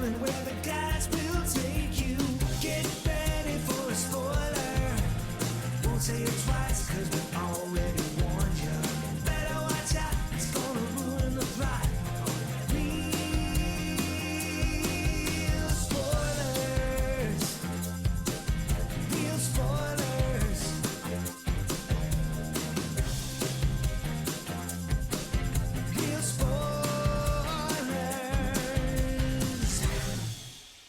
and where the guys will take you. Get ready for a spoiler. Won't say it twice, cause we already warned you. Better watch out, it's gonna ruin the plot. Real spoilers. Real spoilers. Real spoilers.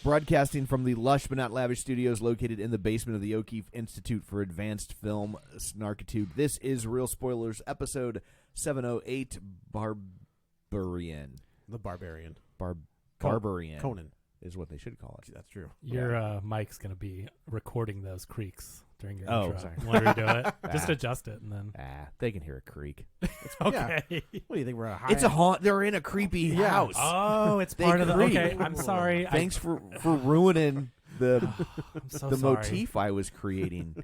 Broadcasting from the lush but not lavish studios located in the basement of the O'Keefe Institute for Advanced Film Snarkitude, this is Real Spoilers, episode 708, Barbarian. The Barbarian. Barbarian. Conan. Is what they should call it. That's true. Your mic's going to be recording those creaks during your Oh, intro. sorry. Want to redo it? Just adjust it and then. They can hear a creak. Okay. Yeah. What do you think? We're a high It's a haunt. They're in a creepy house. Oh, it's They part of the. creak. Okay, I'm sorry. Thanks for ruining the I'm so the sorry. motif I was creating.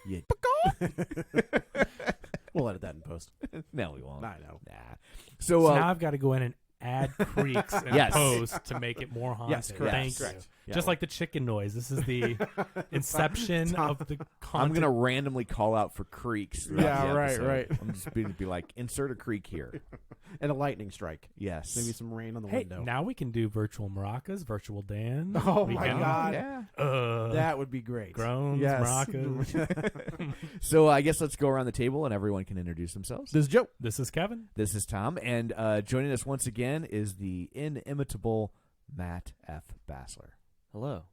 You- We'll edit that in post. no, we won't. I know. Nah. So So, now I've got to go in and add creaks in Yes. post to make it more haunted. Yes, correct. Thank Correct. you. Yeah, Just well- like the chicken noise. This is the inception of the haunted. I'm going to randomly call out for creaks. throughout Yeah, the right, episode. right. I'm just going to be like, insert a creak here. And a lightning strike. Yes. Maybe some rain on the Hey, window. now we can do virtual maracas, virtual Dan. Oh, We my can- God. Yeah. That would be great. Groans, Yes. maracas. So I guess let's go around the table and everyone can introduce themselves. This is Joe. This is Kevin. This is Tom, and joining us once again is the inimitable Matt F. Bassler. Hello.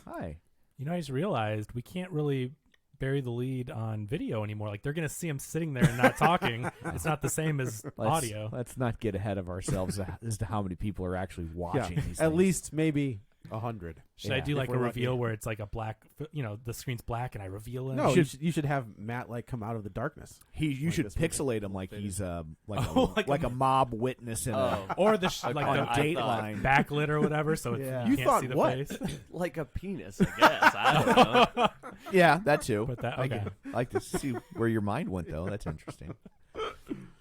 Hi. You know, I just realized we can't really bury the lead on video anymore. Like, they're going to see him sitting there and not talking. It's not the same as audio. Let's not get ahead of ourselves as to how many people are actually watching these At things. least maybe 100. Should I Yeah, do if like a we're reveal lucky. where it's like a black, the screen's black and I reveal it? No, you should have Matt like come out of the darkness. You Like should this movie. pixelate him like he's like a mob witness in Oh. Or the like on the a Dateline. backlit or whatever, so Yeah. you You can't thought see the what? face. Like a penis, I guess. I don't know. Yeah, that too. But that- I okay. like to see where your mind went, though. That's interesting.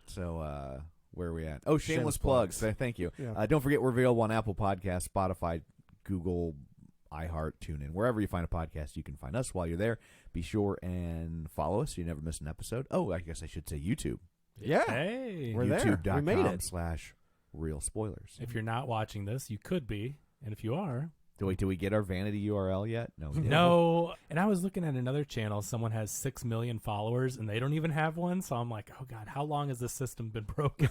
So, where are we at? Oh, shameless plugs. Thank you. Yeah. Don't forget we're available on Apple Podcasts, Spotify, Google, iHeart, TuneIn. Wherever you find a podcast, you can find us. While you're there, be sure and follow us so you never miss an episode. Oh, I guess I should say YouTube. Yeah. Hey, We're there. We made it. YouTube.com/real spoilers. if you're not watching this, you could be, and if you are, Do we get our vanity URL yet? No. We didn't. no. And I was looking at another channel. Someone has 6 million followers, and they don't even have one. So I'm like, oh god, how long has this system been broken?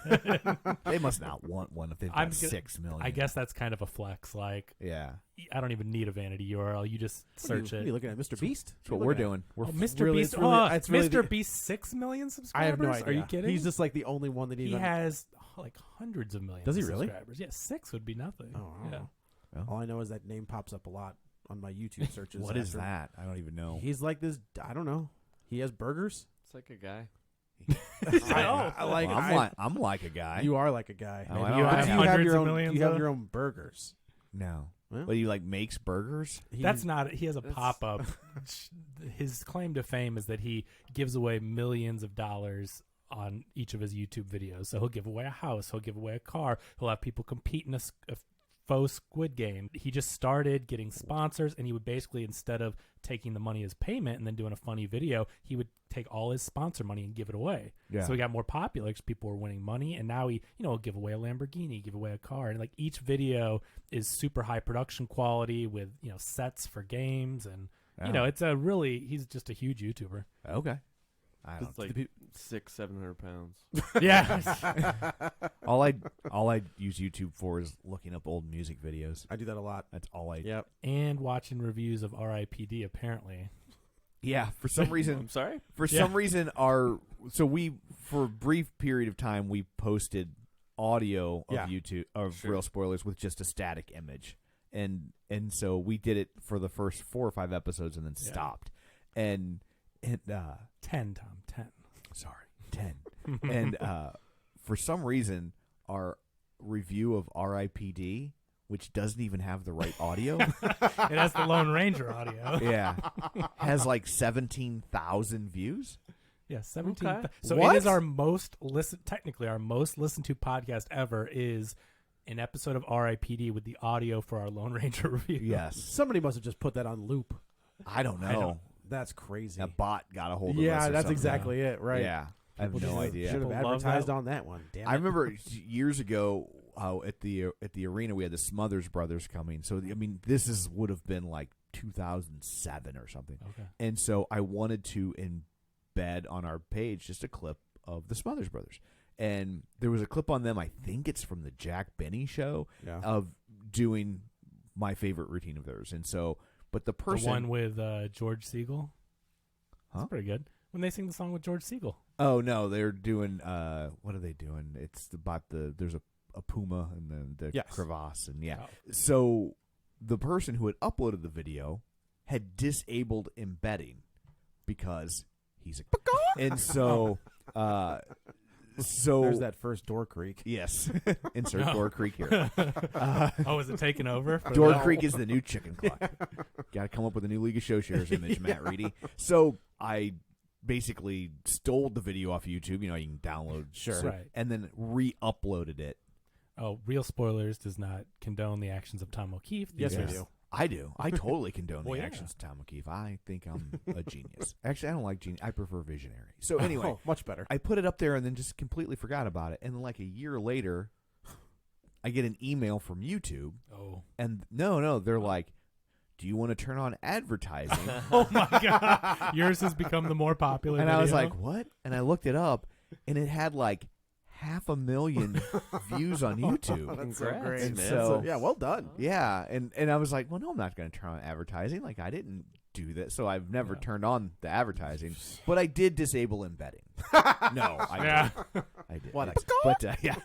They must not want one if they've I'm got gonna- 6 million. I guess that's kind of a flex. Like, Yeah. I don't even need a vanity URL. You just search What are it. you looking at, Mr. Beast? That's what we're doing. We're Oh, Mr. really- Beast. it's really- it's really Mr. the- Beast 6 million I subscribers? have no idea. Are you kidding? He's just like the only one that he even has like hundreds of millions. Does he of really? Subscribers. Yeah, 6 would be nothing. Oh, I don't yeah. know. Well, All I know is that name pops up a lot on my YouTube searches. what is after- that? I don't even know. He's like this. I don't know. He has burgers. It's like a guy. I like. Well, I'm like a guy. You are like a guy. Oh, I you don't have know. you have hundreds your of own. millions, You have though? your own burgers. No. Well, But he like makes burgers? That's not. He has a That's- pop up. His claim to fame is that he gives away millions of dollars on each of his YouTube videos. So he'll give away a house. He'll give away a car. He'll have people compete in a faux Squid Game. He just started getting sponsors, and he would basically, instead of taking the money as payment and then doing a funny video, he would take all his sponsor money and give it away. Yeah. So he got more popular because people were winning money, and now he, will give away a Lamborghini, give away a car, and like each video is super high production quality with sets for games, and it's a really he's just a huge YouTuber. Okay. I don't It's like 600-700 pounds. Yeah. all I use YouTube for is looking up old music videos. I do that a lot. That's all I Yep. And watching reviews of R.I.P.D. apparently. Yeah, for some reason I'm sorry? for some reason we for a brief period of time we posted audio of YouTube of Real Spoilers with just a static image. And so we did it for the first 4 or 5 episodes and then stopped. And 10, Tom, 10. Sorry, 10. And for some reason, our review of R.I.P.D., which doesn't even have the right audio, It has the Lone Ranger audio. has like 17,000 views. Yeah, 17. Okay. So What? it is our most listened to podcast ever is an episode of RIPD with the audio for our Lone Ranger review. Yes. Somebody must have just put that on loop. I don't know. That's crazy. A bot got a hold of us. Yeah, or that's something. exactly it. Right. Yeah. I have no idea. Should have People love advertised that. on that one. Damn it. I remember years ago at the arena we had the Smothers Brothers coming. So I mean, would have been like 2007 or something. Okay. And so I wanted to embed on our page just a clip of the Smothers Brothers. And there was a clip on them, I think it's from the Jack Benny show, Yeah. of doing my favorite routine of theirs. And so, but the person... The one with George Siegel? Huh? That's pretty good. When they sing the song with George Siegel. Oh, no, they're doing... what are they doing? It's about there's a puma and then the Yes. crevasse. And yeah. Oh. So the person who had uploaded the video had disabled embedding because he's a... And so... So There's that first door creak. Yes. Insert Door Creek here. Oh, is it taken over? For Door the- Creek is the new chicken cluck. Got to come up with a new League of Show Shares image, Matt Reedy. So I basically stole the video off YouTube. You know, you can download. Sure. Right. And then re-uploaded it. Oh, Real Spoilers does not condone the actions of Tom O'Keefe. Yes, we Yes. do. I do. I totally condone Well, the yeah. actions of Tom O'Keefe. I think I'm a genius. Actually, I don't like genius. I prefer visionary. So anyway, Oh, much better. I put it up there and then just completely forgot about it. And then like a year later, I get an email from YouTube. Oh. And no, they're like, do you want to turn on advertising? Oh, my God. Yours has become the more popular And I was video. like, what? And I looked it up, and it had like 500,000 views on YouTube. That's so Congrats, great. And man. so- Yeah, well done. Yeah, and I was like, well, no, I'm not going to turn on advertising. Like, I didn't do that, so I've never turned on the advertising. But I did disable embedding. No, I Yeah. did. I did. What a- But, yeah.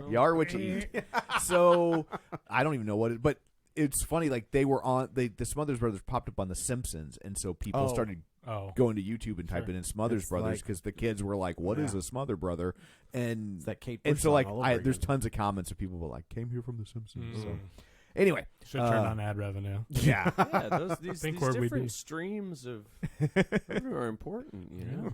You are what you eat. So, I don't even know what it, but it's funny, like, they were on, the Smothers Brothers popped up on The Simpsons, and so people Oh. started Oh. going to YouTube and typing in Smothers It's Brothers like- because the kids were like, "What is Yeah. a Smother Brother?" And It's that Kate and Bush so song like all over there's again. tons of comments of people who were like, "Came here from The Simpsons." So Mm. anyway, Should turn on ad revenue. yeah, Yeah, these Think where we'd different be. streams of revenue are important, you know.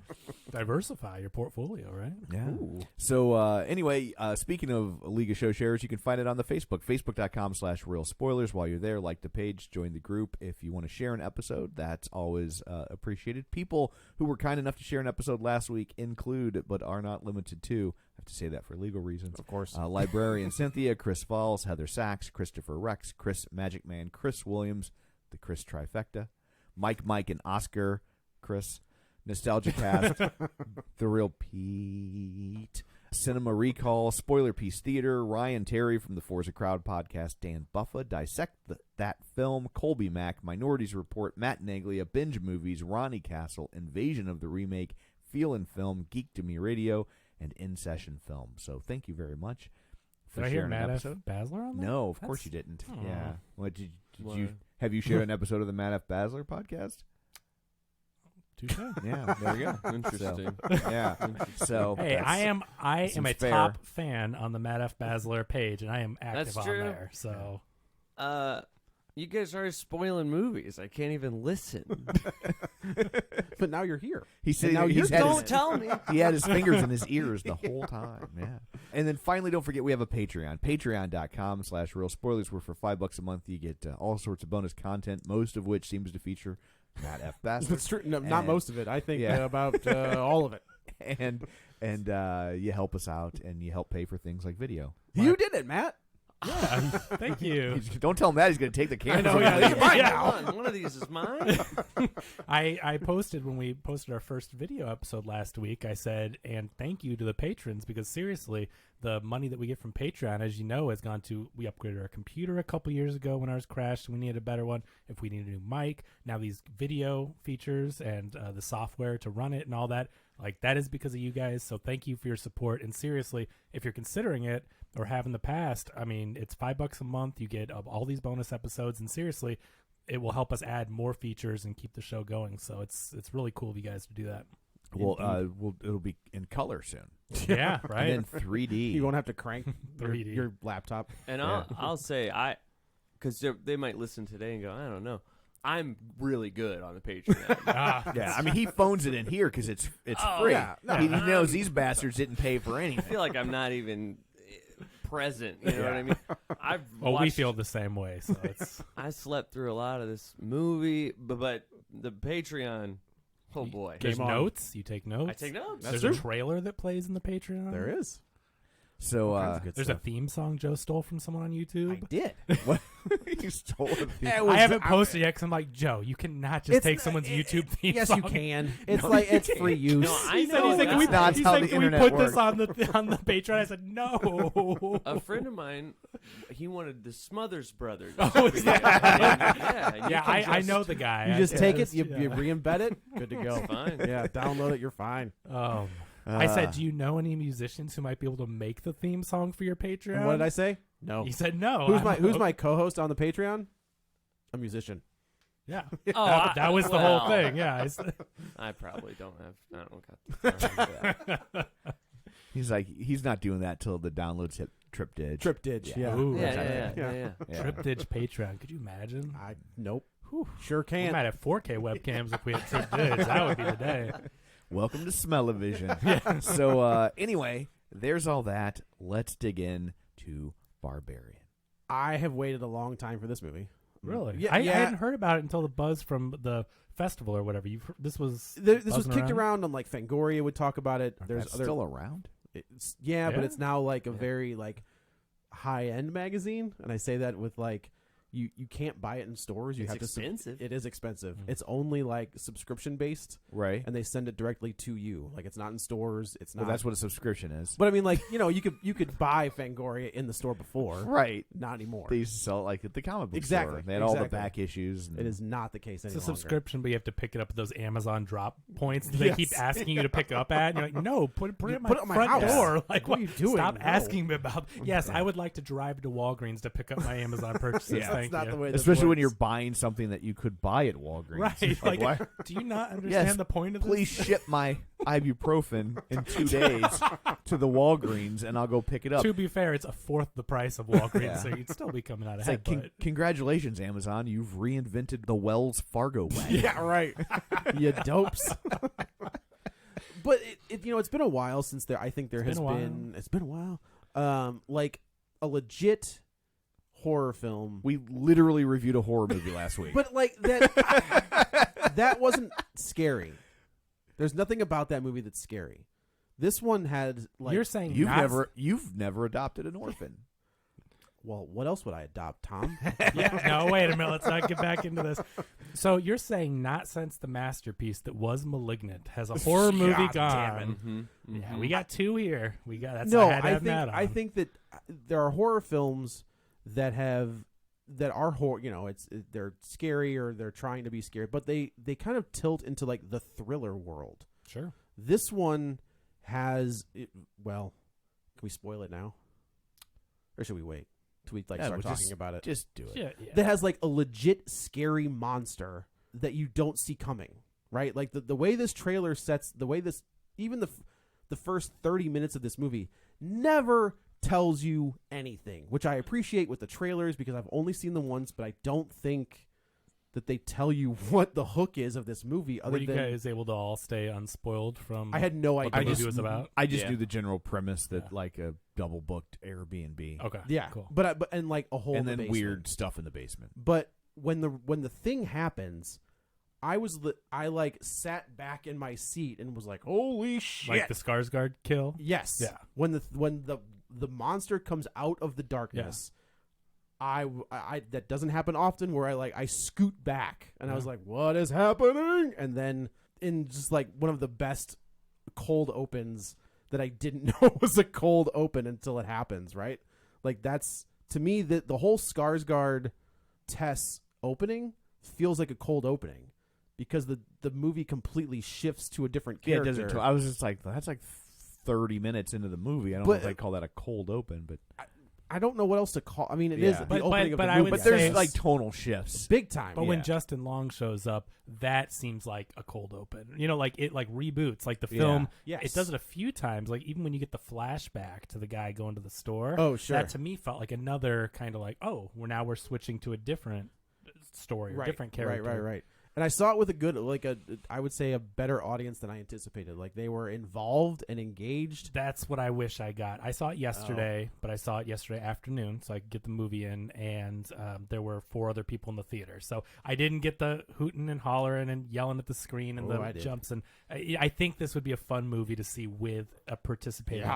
Diversify your portfolio, right? yeah. So anyway, speaking of League of Show Shares, you can find it on the Facebook.com/Real Spoilers. While you're there, like the page, join the group. If you want to share an episode, that's always appreciated. People who were kind enough to share an episode last week include, but are not limited to, I have to say that for legal reasons, Of course. Librarian Cynthia, Chris Falls, Heather Sachs, Christopher Rex, Chris Magic Man, Chris Williams, the Chris Trifecta, Mike, and Oscar, Chris, Nostalgia Cast, The Real Pete, Cinema Recall, Spoiler Piece Theater, Ryan Terry from the Forza Crowd podcast, Dan Buffa, Dissect That Film, Colby Mack, Minorities Report, Matt Naglia, Binge Movies, Ronnie Castle, Invasion of the Remake, Feelin' Film, Geek to Me Radio, and In Session Film. So thank you very much for Did I hear sharing an Matt F. episode. Basler on that? No, of course That's- you didn't. Aw. Yeah. What did you Why? have you shared an episode of the Matt F. Basler podcast? Touche. Yeah, there we go. Interesting. So, yeah. So Hey, I am a seems fair. top fan on the Matt F. Basler page, and I am active That's on true. there. So You guys are spoiling movies. I can't even listen. But now you're here. he said now he's you had Don't his, tell me. he had his fingers in his ears the whole time. Yeah. And then finally, don't forget we have a Patreon. Patreon.com/Real Spoilers, where for $5 a month you get all sorts of bonus content, most of which seems to feature Matt F. That's Basler. true. No, not And- most of it. I think Yeah. about all of it. and you help us out and you help pay for things like video. You did it, Matt. yeah, thank you. Don't tell Matt he's going to take the camera. know, from yeah, you. yeah. Mine now. One of these is mine. I posted when we posted our first video episode last week. I said, and thank you to the patrons, because seriously, the money that we get from Patreon, as you know, has gone to, we upgraded our computer a couple years ago when ours crashed. We needed a better one. If we need a new mic, now these video features and the software to run it and all that, like that is because of you guys. So thank you for your support. And seriously, if you're considering it or have in the past, I mean, it's $5 a month. You get all these bonus episodes, and seriously, it will help us add more features and keep the show going. So it's really cool of you guys to do that. Well, it'll be in color soon. Yeah, right. And then 3D. You won't have to crank 3D. your laptop. And Yeah. I'll say because they might listen today and go, I don't know. I'm really good on the Patreon. Yeah, I mean, he phones it in here because it's Oh, free. yeah. No, he knows these bastards didn't pay for I anything. feel like I'm not even present. You know what I mean? I've Well, we watched- feel the same way. So it's I slept through a lot of this movie, but the Patreon, oh boy. there's on. notes. You take notes. I take notes. That's There's true. a trailer that plays in the Patreon. There is. So All kinds of good There's stuff. a theme song Joe stole from someone on YouTube. I did. what? You stole it. I haven't posted yet because I'm like, Joe, you cannot just take someone's YouTube theme Yes, song. you can. It's like it's free use. No, I He said, know. he's like, that. we, That's he's how like, the can we internet put this works. on the Patreon? I said, no. A friend of mine, he wanted the Smothers Brothers. Oh, is that- yeah, and you yeah, can I just- know the guy. You just take it, you yeah. re-embed it, good to go. It's fine. Yeah, download it, you're fine. I said, do you know any musicians who might be able to make the theme song for your Patreon? And what did I say? No. He said no. Who's my co-host on the Patreon? A musician. Yeah. Oh, that was the well, whole thing. Yeah. I said, I probably don't have. I don't got. The time. He's like, he's not doing that till the downloads hit Triptych. Triptych, yeah. Ooh, Yeah. Yeah. Triptych Patreon. Could you imagine? Nope. Sure We can. might have 4K webcams if we had Triptych. That would be the day. Welcome to Smell-O-Vision. So anyway, there's all that. Let's dig in to Barbarian. I have waited a long time for this movie. Really? Yeah, I yeah. hadn't heard about it until the buzz from the festival or whatever. This was This was buzzing kicked around on like Fangoria would talk about it. There's That's other still around? but Yeah? it's now like a very like high end magazine, and I say that with like you can't buy it in stores. You It's have to. expensive. It is expensive. It's only like subscription based, Right. and they send it directly to you. Like it's not in stores. It's not. Well, that's what a subscription is. But I mean, like you could buy Fangoria in the store before, Right. Not anymore. They used to sell it like at the comic book Exactly, store. They had all the exactly. back issues. And It is not the case It's any a longer. subscription, but you have to pick it up at those Amazon drop points that they keep Yes. asking you to pick up at. And you're like, no, put it at my put it at my front house. door. Like, What are you doing? Stop No. asking me about. Yes, I would like to drive to Walgreens to pick up my Amazon purchases. Yeah. Thank That's not you. the way. This Especially when works. you're buying something that you could buy at Walgreens. Right? Like, why- do you not understand Yes, the point of please this? ship my ibuprofen in 2 days to the Walgreens, and I'll go pick it up. To be fair, it's a fourth the price of Walgreens, Yeah. so you'd still be coming out It's ahead. like, but congratulations, Amazon. You've reinvented the Wells Fargo wagon. Yeah, right. You dopes. But it's been a while since there. I think there has been a while. been. It's been a while. Like a legit horror film. We literally reviewed a horror movie last week. But like that, that wasn't scary. There's nothing about that movie that's scary. This one had like. you're saying you've never adopted an orphan. Well, what else would I adopt, Tom? Yeah, no, wait a minute. Let's not get back into this. So you're saying not since the masterpiece that was Malignant has a horror movie God damn gone. Mm-hmm. Yeah, we got two here. We got that's No, I had to I have think Matt on. I think that there are horror films that are horror. They're scary or they're trying to be scary, but they kind of tilt into like the thriller world. Sure. This one has well, can we spoil it now, or should we wait till we start we'll talking about it? Just do it. Yeah. That has like a legit scary monster that you don't see coming, right? Like the way this trailer sets, the way this even the first 30 minutes of this movie never tells you anything, which I appreciate with the trailers because I've only seen them once, but I don't think that they tell you what the hook is of this movie. Other Were you than guys able to all stay unspoiled from? I had no what idea. the movie was about. I just Yeah. knew the general premise that Yeah. like a double booked Airbnb. Okay. Yeah, Cool. but and like a hole And in the then basement. weird stuff in the basement. But when the thing happens, I like sat back in my seat and was like, "Holy shit!" Like the Skarsgård kill. Yes. Yeah. When the monster comes out of the darkness, I that doesn't happen often. Where I scoot back and I was like, "What is happening?" And then in just like one of the best cold opens that I didn't know was a cold open until it happens. Right. Like that's to me the whole Skarsgård Tess opening feels like a cold opening because the movie completely shifts to a different Yeah, character. Desert. I was just like, that's like 30 minutes into the movie. I don't know if I'd call that a cold open, but I don't know what else to call. I mean, it is Yeah. the But- opening of but the I movie. would but there's say- like tonal shifts. big time. But when Yeah. Justin Long shows up, that seems like a cold open. You know, like it like reboots. Like the film, Yes. it does it a few times. Like even when you get the flashback to the guy going to the store. Oh, sure. That to me felt like another kind of like, oh, we're switching to a different story or different character. Right. And I saw it with a good, I would say a better audience than I anticipated. Like they were involved and engaged. That's what I wish I got. I saw it yesterday, but I saw it yesterday afternoon, so I could get the movie in, and there were 4 other people in the theater. So I didn't get the hooting and hollering and yelling at the screen and the jumps. And I think this would be a fun movie to see with a participating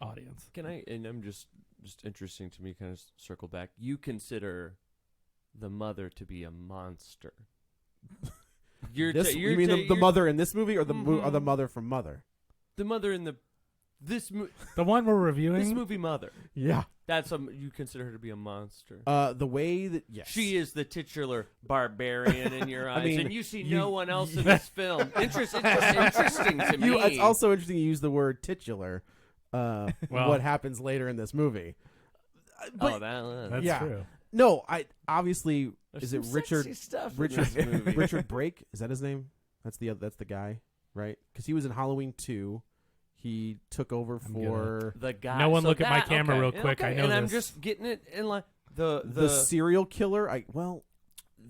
audience. Can I? And I'm just interesting to me. Kind of circle back. You consider the mother to be a monster. You mean the mother in this movie, or the or the mother from Mother? The mother in the one we're reviewing. This movie, Mother. Yeah, that's you consider her to be a monster. The way that she is the titular barbarian in your eyes, and you see no one else in this film. Interesting to me. It's also interesting you use the word titular. What happens later in this movie? That's true. No, I obviously. There's is it Richard Brake? Is that his name? That's the guy, right? Because he was in Halloween 2. He took over for the guy. No one look at my camera real quick. Okay. I know and this. I'm just getting it in like the serial killer.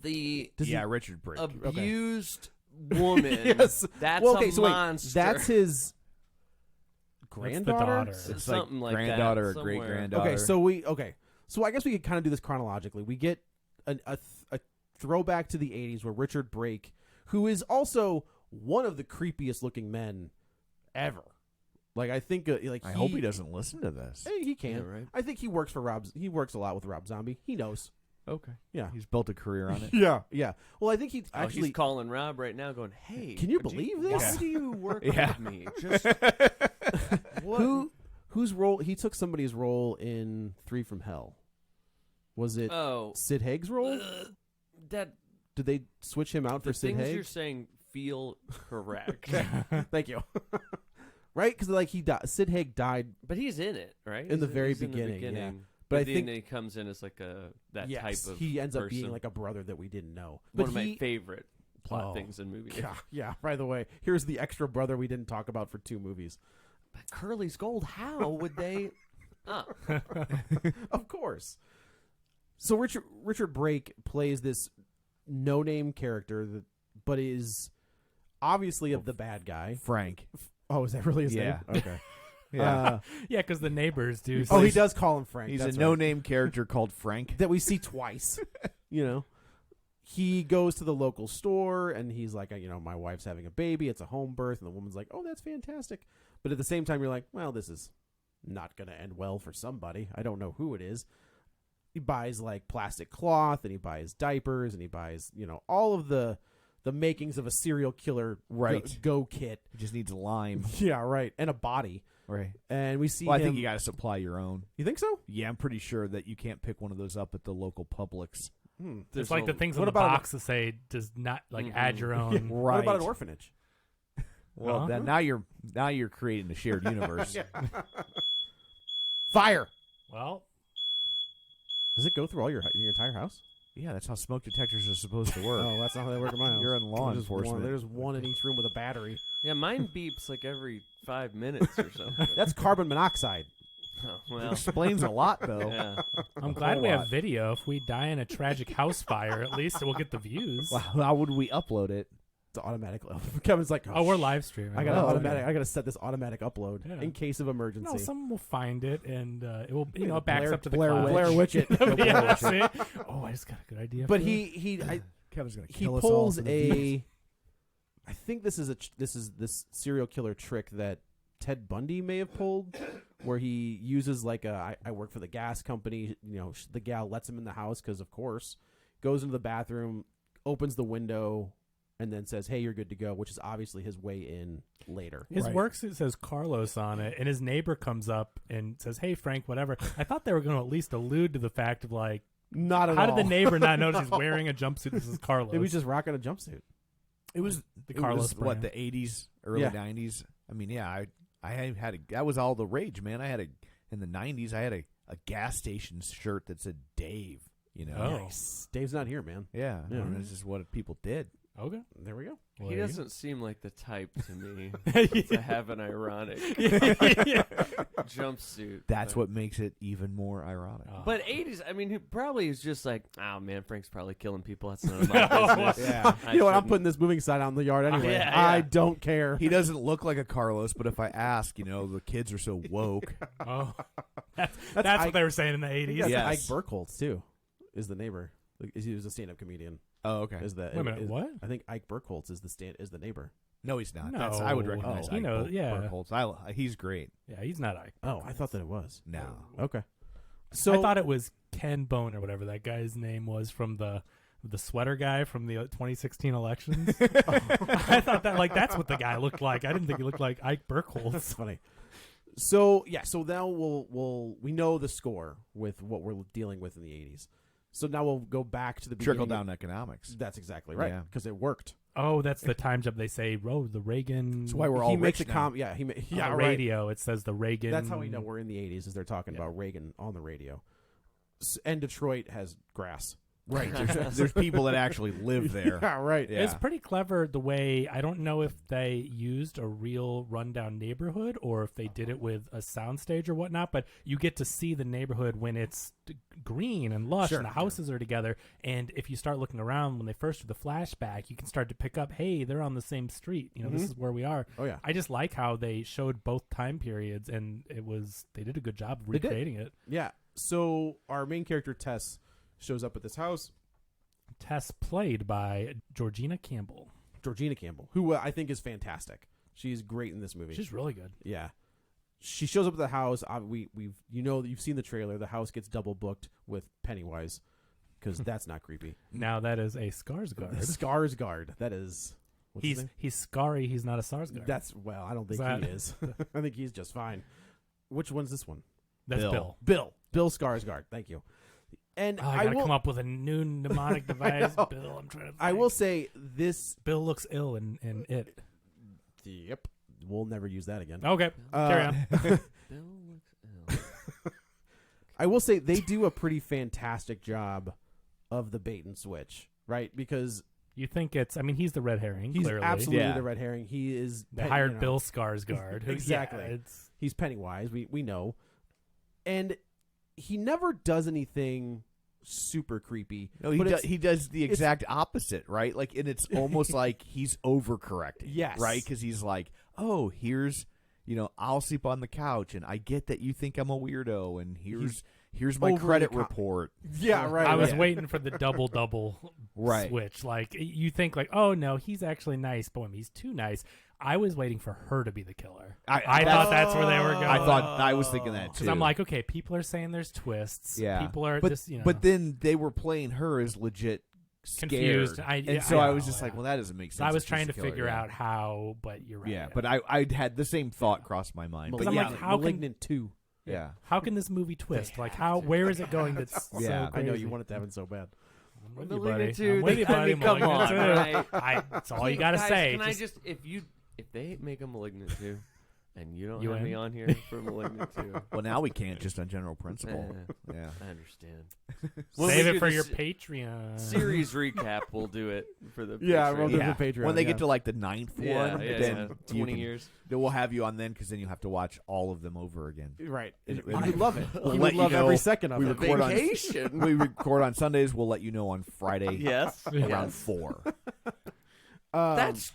Richard Brake, abused woman. Yes, that's a monster. That's his granddaughter. It's something like granddaughter that, or great granddaughter. So I guess we could kind of do this chronologically. We get a throwback to the 80s where Richard Brake, who is also one of the creepiest looking men ever. Like I think I hope he doesn't listen to this. Hey, he can. Yeah, right. I think he works for Rob. He works a lot with Rob Zombie. He knows. Okay. Yeah. He's built a career on it. Yeah. Well, I think he's he's calling Rob right now going, "Hey, can you believe this? Why do you work with me?" Just whose role he took somebody's role in 3 from Hell. Was it Sid Haig's role? Did they switch him out for Sid Haig? The things you're saying feel correct. Thank you. Right? Because he died. Sid Haig died, but he's in it, right? In the very beginning. Yeah. But I think he comes in as like type of. He ends up person. being like a brother that we didn't know. One of my favorite plot things in movies. Yeah. By the way, here's the extra brother we didn't talk about for 2 movies. But Curly's Gold. How would they? Of course. So Richard Brake plays this no-name character but is obviously the bad guy. Frank. Oh, is that really his name? Okay. Yeah. Because the neighbors do. He does call him Frank. He's That's a no-name character called Frank. That we see twice. He goes to the local store and he's like, my wife's having a baby. It's a home birth. And the woman's like, oh, that's fantastic. But at the same time, you're like, well, this is not going to end well for somebody. I don't know who it is. He buys like plastic cloth and he buys diapers and he buys, all of the makings of a serial killer go kit. He just needs a lime. Yeah, right. And a body. Right. And we see I think you got to supply your own. You think so? Yeah, I'm pretty sure that you can't pick one of those up at the local Publix. It's like the things on the box that say does not add your own. Yeah. Right. What about an orphanage? Well, now you're creating a shared universe. Fire. Well, does it go through your entire house? Yeah, that's how smoke detectors are supposed to work. Oh, that's not how they work in my house. You're in law enforcement. There's one in each room with a battery. Yeah, mine beeps like every 5 minutes or so. That's carbon monoxide. Oh, well. It explains a lot, though. Yeah. I'm glad we have video. If we die in a tragic house fire, at least we'll get the views. Well, how would we upload it? It's automatic. Kevin's like, we're live streaming. I got automatic. I got to set this automatic upload in case of emergency. No, someone will find it, and it will. It backs up to the Blair cloud. Blair Witch it. Yeah, see? Oh, I just got a good idea. But Kevin's gonna he kill us pulls all. I think this is this serial killer trick that Ted Bundy may have pulled, where he uses I work for the gas company. The gal lets him in the house because of course, goes into the bathroom, opens the window, and then says, hey, you're good to go, which is obviously his way in later. His work suit says Carlos on it, and his neighbor comes up and says, hey, Frank, whatever. I thought they were going to at least allude to the fact of not at all. How did the neighbor not notice he's wearing a jumpsuit? This is Carlos. He was just rocking a jumpsuit. It was the Carlos brand. The 80s, early 90s? I mean, yeah, I had that was all the rage, man. In the 90s, I had a gas station shirt that said Dave, Nice. Dave's not here, man. Yeah. I mean, this is what people did. Okay. There we go. Well, He there you doesn't seem like the type to me go. to have an ironic jumpsuit. That's but- what makes it even more ironic. Oh. But 80s, I mean, he probably is just like, oh man, Frank's probably killing people. That's none of my business. Yeah. You know what? I'm shouldn't- putting this moving sign out in the yard anyway. yeah, I yeah. don't care. He doesn't look like a Carlos, but if I ask, the kids are so woke. Oh, that's Ike- what they were saying in the I 80s. think that's Yes. Ike Burkholz too, is the neighbor. He was a stand-up comedian. Oh, okay. Is the Wait a minute, what? I think Ike Burkholz is the neighor. No, he's not. No. That's, I would recognize Oh. Ike Yeah. Burkholz. He's great. Yeah, he's not Ike. Oh, I thought that it was. No. Okay. So I thought it was Ken Bone or whatever that guy's name was from the sweater guy from the 2016 elections. I thought that's what the guy looked like. I didn't think he looked like Ike that's Burkholz. funny. So now we know the score with what we're dealing with in the 80s. So now we'll go back to the Trickle beginning. down economics. That's exactly right Yeah. because it worked. Oh, that's the time jump they say, the Reagan. That's why we're he all makes rich a now. yeah, on yeah, the right. radio. It says the Reagan. That's how we know we're in the 80s, is they're talking Yeah. about Reagan on the radio. And Detroit has grass. Right. There's people that actually live there. Yeah, right. Yeah. It's pretty clever the way, I don't know if they used a real rundown neighborhood or if they did it with a soundstage or whatnot, but you get to see the neighborhood when it's green and lush Sure, and the houses are together. And if you start looking around when they first do the flashback, you can start to pick up, hey, they're on the same street. This is where we are. Oh, yeah. I just like how they showed both time periods and they did a good job of They did. recreating it. Yeah. So our main character, Tess, shows up at this house. Tess played by Georgina Campbell. Georgina Campbell, who I think is fantastic. She's great in this movie. She's really good. Yeah. She shows up at the house. You've seen the trailer. The house gets double booked with Pennywise because that's not creepy. Now that is a Skarsgård. Skarsgård. That is. What's his name? He's Scary. He's not a Skarsgård. I don't think that- he is. I think he's just fine. Which one's this one? That's Bill. Bill. Bill Skarsgård. Thank you. And Oh, I gotta will, come up with a new mnemonic device. know. Bill, I'm trying to. I think. will say this. Bill looks ill in it. Yep. We'll never use that again. Okay, carry on. Bill looks ill. I will say they do a pretty fantastic job of the bait and switch, right? Because You think it's? I mean, he's the red herring. he's clearly. absolutely Yeah. the red herring. He is. They hired Bill Skarsgård. Who, Exactly. Yeah, it's He's Pennywise. We know, and he never does anything super creepy. No, but he does the exact opposite, right? Like, and it's almost like he's overcorrecting. Yes. Right? Because he's like, oh, here's, I'll sleep on the couch, and I get that you think I'm a weirdo, and here's my overly credit com- report. Yeah, right. I was right. waiting for the double Right. switch. Like you think, like, oh no, he's actually nice. Boom, he's too nice. I was waiting for her to be the killer. I thought that's where they were going. I was thinking that too. Because I'm like, okay, people are saying there's twists. yeah. People are but, just, But then they were playing her as legit confused. scared. I I was know, just like, yeah. well, that doesn't make sense. So I was if she's trying the to killer, figure yeah. out how, but you're right. Yeah, but I had the same thought cross my mind. But I'm yeah, like, how can- Malignant 2. yeah. How can this movie twist? Like, where is it going? That's Yeah, so I know crazy? you wanted to happen so bad. I'm with you, Malignant buddy. 2, I'm with you, I buddy. mean, come Malignant on, 2. right? That's all you got to Guys, say. Can Just- I just if they make a Malignant 2 and you don't You have in? me on here for Malignant 2, Well, now we can't just on general principle. Yeah. I understand. Save we it do for the your se- Patreon. series recap, we'll do it for the Yeah, Patreon. we'll do Yeah. the Patreon. When they yeah. get to like the 9th Yeah, one, yeah, then yeah. you 20 can- years. then we'll have you on then because then you have to watch all of them over again. Right. It- You would love it. We'll You let would love you know every second of we it. record on- Vacation. We record on Sundays. We'll let you know on Friday Yes. around yes. 4. That's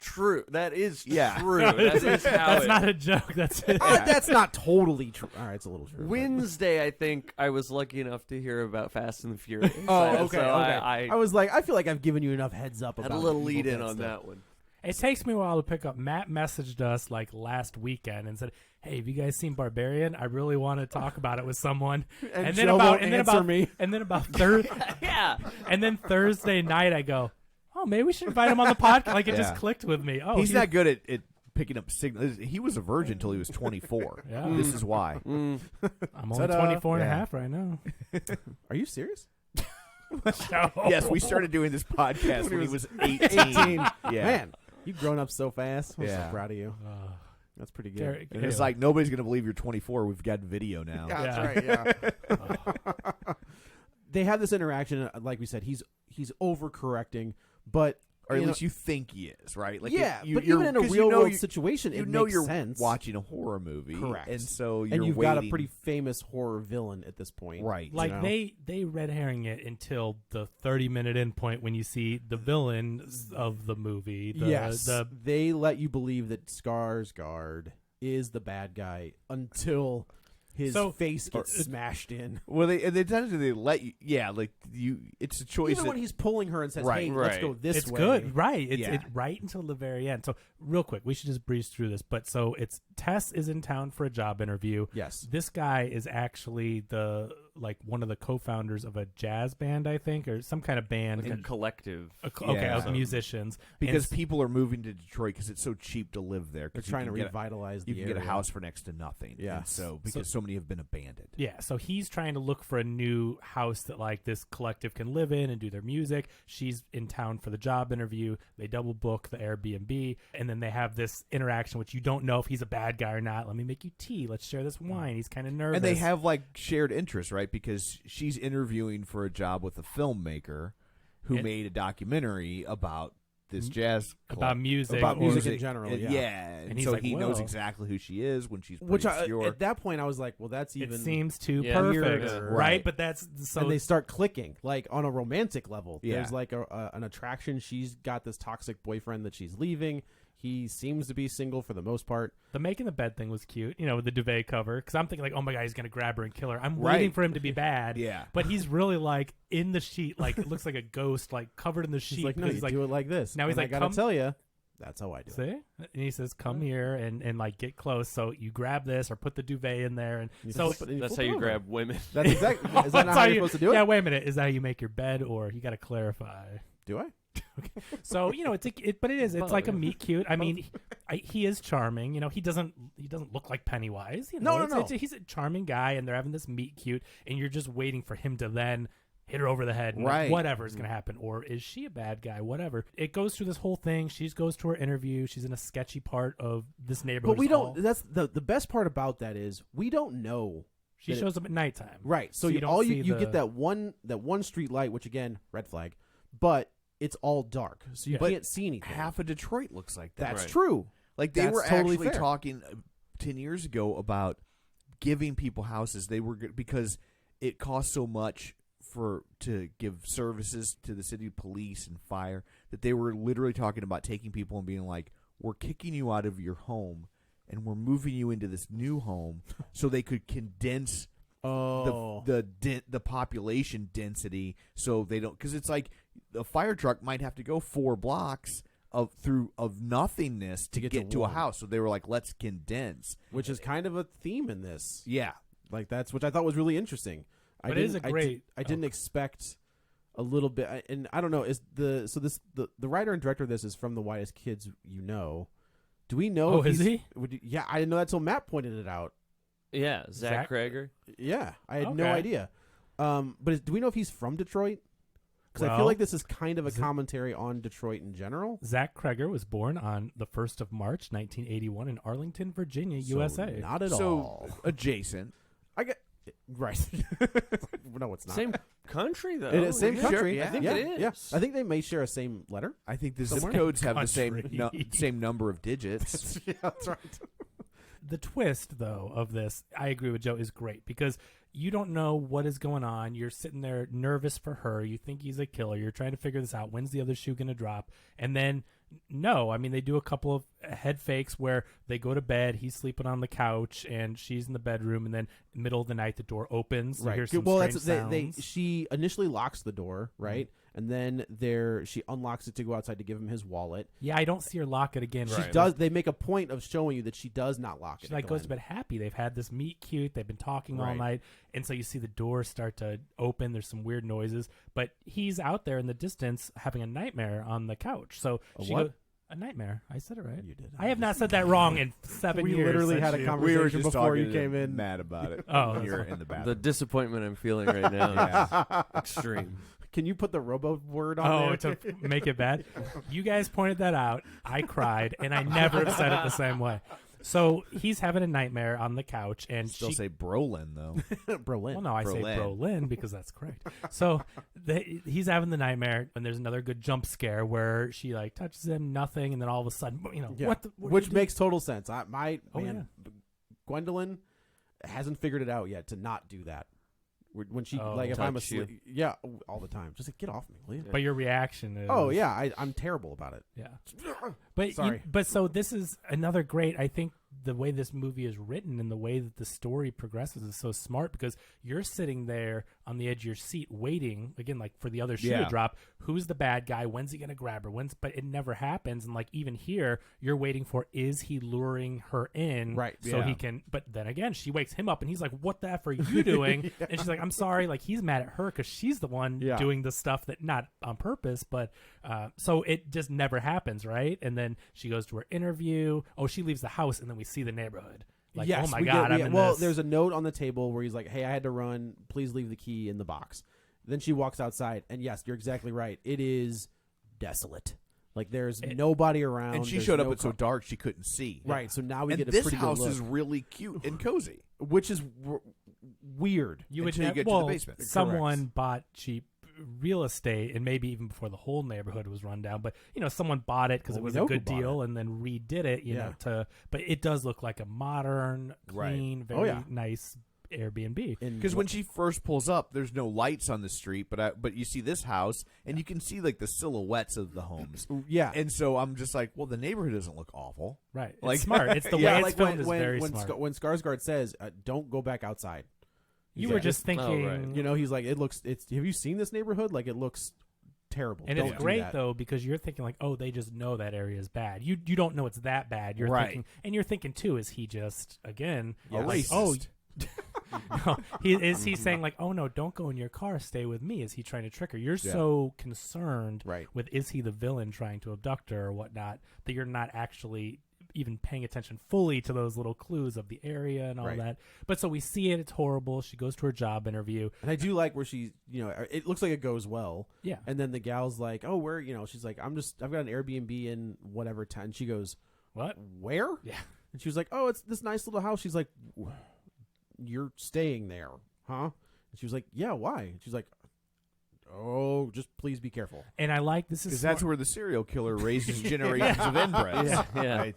true. That is Yeah. true. That is how That's it. not a joke. That's it. That's not totally true. All right, it's a little true. but- Wednesday, I think I was lucky enough to hear about Fast and the Furious. Oh, okay. So okay. I was like, I feel like I've given you enough heads up. had about a little Evil lead in Dead on stuff. that one. It takes me a while to pick up. Matt messaged us like last weekend and said, "Hey, have you guys seen Barbarian? I really want to talk about it with someone." And Joe won't answer me. And then about Thursday, Yeah. and then Thursday night, I go, "Oh, maybe we should invite him on the podcast." Like it just Yeah. clicked with me. Oh, He's not good at picking up signals. He was a virgin until he was 24. Yeah. This is why. I'm only Ta-da. 24 and a Yeah. half right now. Are you serious? Yes, we started doing this podcast when he was 18. 18. Yeah. Man, you've grown up so fast. I'm Yeah. so proud of you. Uh, That's pretty good. Derek- And it's like nobody's going to believe you're 24. We've got video now. Yeah, Yeah. that's right. Yeah. They have this interaction. Like we said, he's overcorrecting, but or at least you think he is, right? Like yeah, you, but you're, even in a 'cause real you know world you- situation, you it know makes you're sense. watching a horror movie, Correct. and so you're and you've waiting. got a pretty famous horror villain at this point, right. Like you know? they red herring it until the 30-minute end point when you see the villain of the movie. Yes, the they let you believe that Skarsgård is the bad guy until his face gets smashed in. Well, they tend to let you. Yeah, like you. It's a choice. Even when he's pulling her and says, Right, "Hey, let's right. go this it's way." good, right? It's Yeah. right until the very end. So real quick, we should just breeze through this. But so it's Tess is in town for a job interview. Yes. This guy is actually one of the co-founders of a jazz band, I think, or some kind of band. Like a collective. Yeah. Of musicians. because And people are moving to Detroit because it's so cheap to live there. They're 'cause you trying to can get revitalize You the can get a area. house for next to nothing. Yeah. And so because so many have been abandoned. yeah, so he's trying to look for a new house that like this collective can live in and do their music. She's in town for the job interview. They double book the Airbnb, and then they have this interaction which you don't know if he's a bad guy or not. Let me make you tea. Let's share this wine. He's kind of nervous. And they have like shared interests, right? Because she's interviewing for a job with a filmmaker who And- made a documentary about this jazz club. about music, About or- music in general, And, yeah. and he's so like, he knows "Whoa." exactly who she is when she's pretty Which obscure. at that point I was like, well, that's It even. seems too Yeah. perfect, Weirder. right? Right. But that's so. and they start clicking like on a romantic level. Yeah. There's like an attraction. She's got this toxic boyfriend that she's leaving. He seems to be single for the most part. the making the bed thing was cute, with the duvet cover. Because I'm thinking like, oh my god, he's gonna grab her and kill her. I'm Right. waiting for him to be bad. Yeah. But he's really like in the sheet, like it looks like a ghost, like covered in the sheet. She's like, no, because you he's like, do it like this. now he's And like, I gotta come- tell you, that's how I do it. see? And he says, come here and like get close. So you grab this or put the duvet in there. And You so flip it and That's flip how it you over. grab women. That's exactly. Is that That's not how you're supposed to do it? Yeah, wait a minute. Is that how you make your bed, or you got to clarify? Do I? So but it is. It's like a meet cute. I mean, he is charming. He doesn't look like Pennywise. No. He's a charming guy, and they're having this meet cute, and you're just waiting for him to then hit her over the head. And Right. whatever is going to happen, or is she a bad guy? Whatever. It goes through this whole thing. She goes to her interview. She's in a sketchy part of this neighborhood. But we It's all- don't. That's the best part about that is we don't know. She that shows up at nighttime. Right. So, you you don't all see you the- get that one street light, which again, red flag, but it's all dark, so you But can't see anything. half of Detroit looks like that. That's Right. true. Like they That's were totally actually fair. talking 10 years ago about giving people houses. They were because it costs so much to give services to the city police and fire that they were literally talking about taking people and being like, we're kicking you out of your home and we're moving you into this new home so they could condense Oh, the population density so they don't, because it's like a fire truck might have to go 4 blocks of nothingness to get to a one. house. So they were like, let's condense. which is kind of a theme in this. Yeah. Like that's which I thought was really interesting. But it is a great- I didn't expect a little bit, and I don't know. Is the writer and director of this is from the Whitest Kids You Know. Do we know? Oh, if is he's- he? Yeah, I didn't know that till Matt pointed it out. Yeah, Zach Cregger. Yeah, I had no Okay. idea. But do we know if he's from Detroit? Because I Well, feel like this is kind of a commentary on Detroit in general. Zach Cregger was born on the 1st of March, 1981 in Arlington, Virginia, USA. So not at So all. adjacent. I get right. No, it's not. Same country though. It is same Yeah. country. yeah. I think yeah, it is. Yeah, I think they may share a same letter. I think the Somewhere. zip codes have the same Country. same number of digits. Yeah, that's right. The twist, though, of this, I agree with Joe, is great because you don't know what is going on. You're sitting there nervous for her. You think he's a killer. You're trying to figure this out. When's the other shoe going to drop? And then, no. I mean, they do a couple of head fakes where they go to bed. He's sleeping on the couch, and she's in the bedroom. And then, middle of the night, the door opens. You hear some Well, strange that's sounds. she initially locks the door, right? And then she unlocks it to go outside to give him his wallet. Yeah, I don't see her lock it again. She does. They make a point of showing you that she does not lock She it. like at the goes to end. bed happy. They've had this meet cute. They've been talking all Right. night, and so you see the door start to open. There's some weird noises, but he's out there in the distance having a nightmare on the couch. So she what? goes, a nightmare. I said it right. You did. I have not said that wrong in 7 We years. literally since had a you- conversation We were just before you talking came in. mad about it. Oh, when you're that's in the The bathroom. disappointment I'm feeling right now Yeah. is extreme. Can you put the robo word on Oh, there? to make it bad. You guys pointed that out. I cried, and I never have said it the same way. So he's having a nightmare on the couch, and Still she say Brolin though. Brolin. Well, no, I say Brolin. Brolin because that's correct. So he's having the nightmare, and there's another good jump scare where she like touches him, nothing, and then all of a sudden, Yeah. what did Which you do? makes total sense. Oh, Gwendolyn hasn't figured it out yet to not do that. When she Oh. like if I'm Touch you. asleep, yeah, all the time. Just like, get off me, will you? But your reaction is, Oh yeah, I'm terrible about it. yeah. But Sorry. but so this is another great. I think the way this movie is written and the way that the story progresses is so smart because you're sitting there on the edge of your seat waiting again, like for the other shoe to Yeah. drop. Who's the bad guy? When's he gonna grab her? But it never happens. And like even here, you're waiting for is he luring her in, Right, So yeah. he can. But then again, she wakes him up and he's like, "What the f are you doing?" And she's like, "I'm sorry." Like he's mad at her because she's the one Yeah. doing the stuff that not on purpose, but so it just never happens, right? And then she goes to her interview. Oh, she leaves the house, and then we see the neighborhood. Like, yes, oh my we god, get- I'm in well, this. there's a note on the table where he's like, "Hey, I had to run. Please leave the key in the box." Then she walks outside, and yes, you're exactly right. It is desolate. Like there's nobody around, And she there's showed up no at so dark she couldn't see. Right, so now we And get a this pretty house good look, is really cute and cozy. which is weird. you would until you nev- get to the well, basement. someone Correct. bought cheap real estate, and maybe even before the whole neighborhood was run down. But someone bought it because Well, it we was know a who good bought deal, and then redid it. You know, but it does look like a modern, Right. clean, Oh, very yeah. nice Airbnb. Because when she first pulls up, there's no lights on the street, but you see this house, and you can see like the silhouettes of the homes. yeah, And so I'm just like, well, the neighborhood doesn't look awful. Right, it's Like- smart. It's the way yeah, it's like filmed is when very when, smart. when Skarsgård says, "Don't go back outside." You He's were like, just thinking, right. You know, he's like, it's. Have you seen this neighborhood? Like, it looks terrible. and Don't it's do great that. though because you're thinking like, oh, they just know that area is bad. You don't know it's that bad. You're Right. thinking, and you're thinking too, is he just again A like, racist. no, he saying like, oh no, don't go in your car, stay with me? Is he trying to trick her? You're Yeah. so concerned Right. with is he the villain trying to abduct her or whatnot that you're not actually even paying attention fully to those little clues of the area and all Right. that. But so we see it, it's horrible. She goes to her job interview. And I do like where she's, it looks like it goes well. Yeah. And then the gal's like, "Oh, where?" She's like, "I've got an Airbnb in whatever town." And she goes, What? "Where?" Yeah. And she was like, "Oh, it's this nice little house." She's like, "You're staying there, huh?" And she was like, "Yeah, why?" And she's like, "Oh, just please be careful." And I like this is Because that's smart. where the serial killer raises generations of inbreds. Yeah. Right?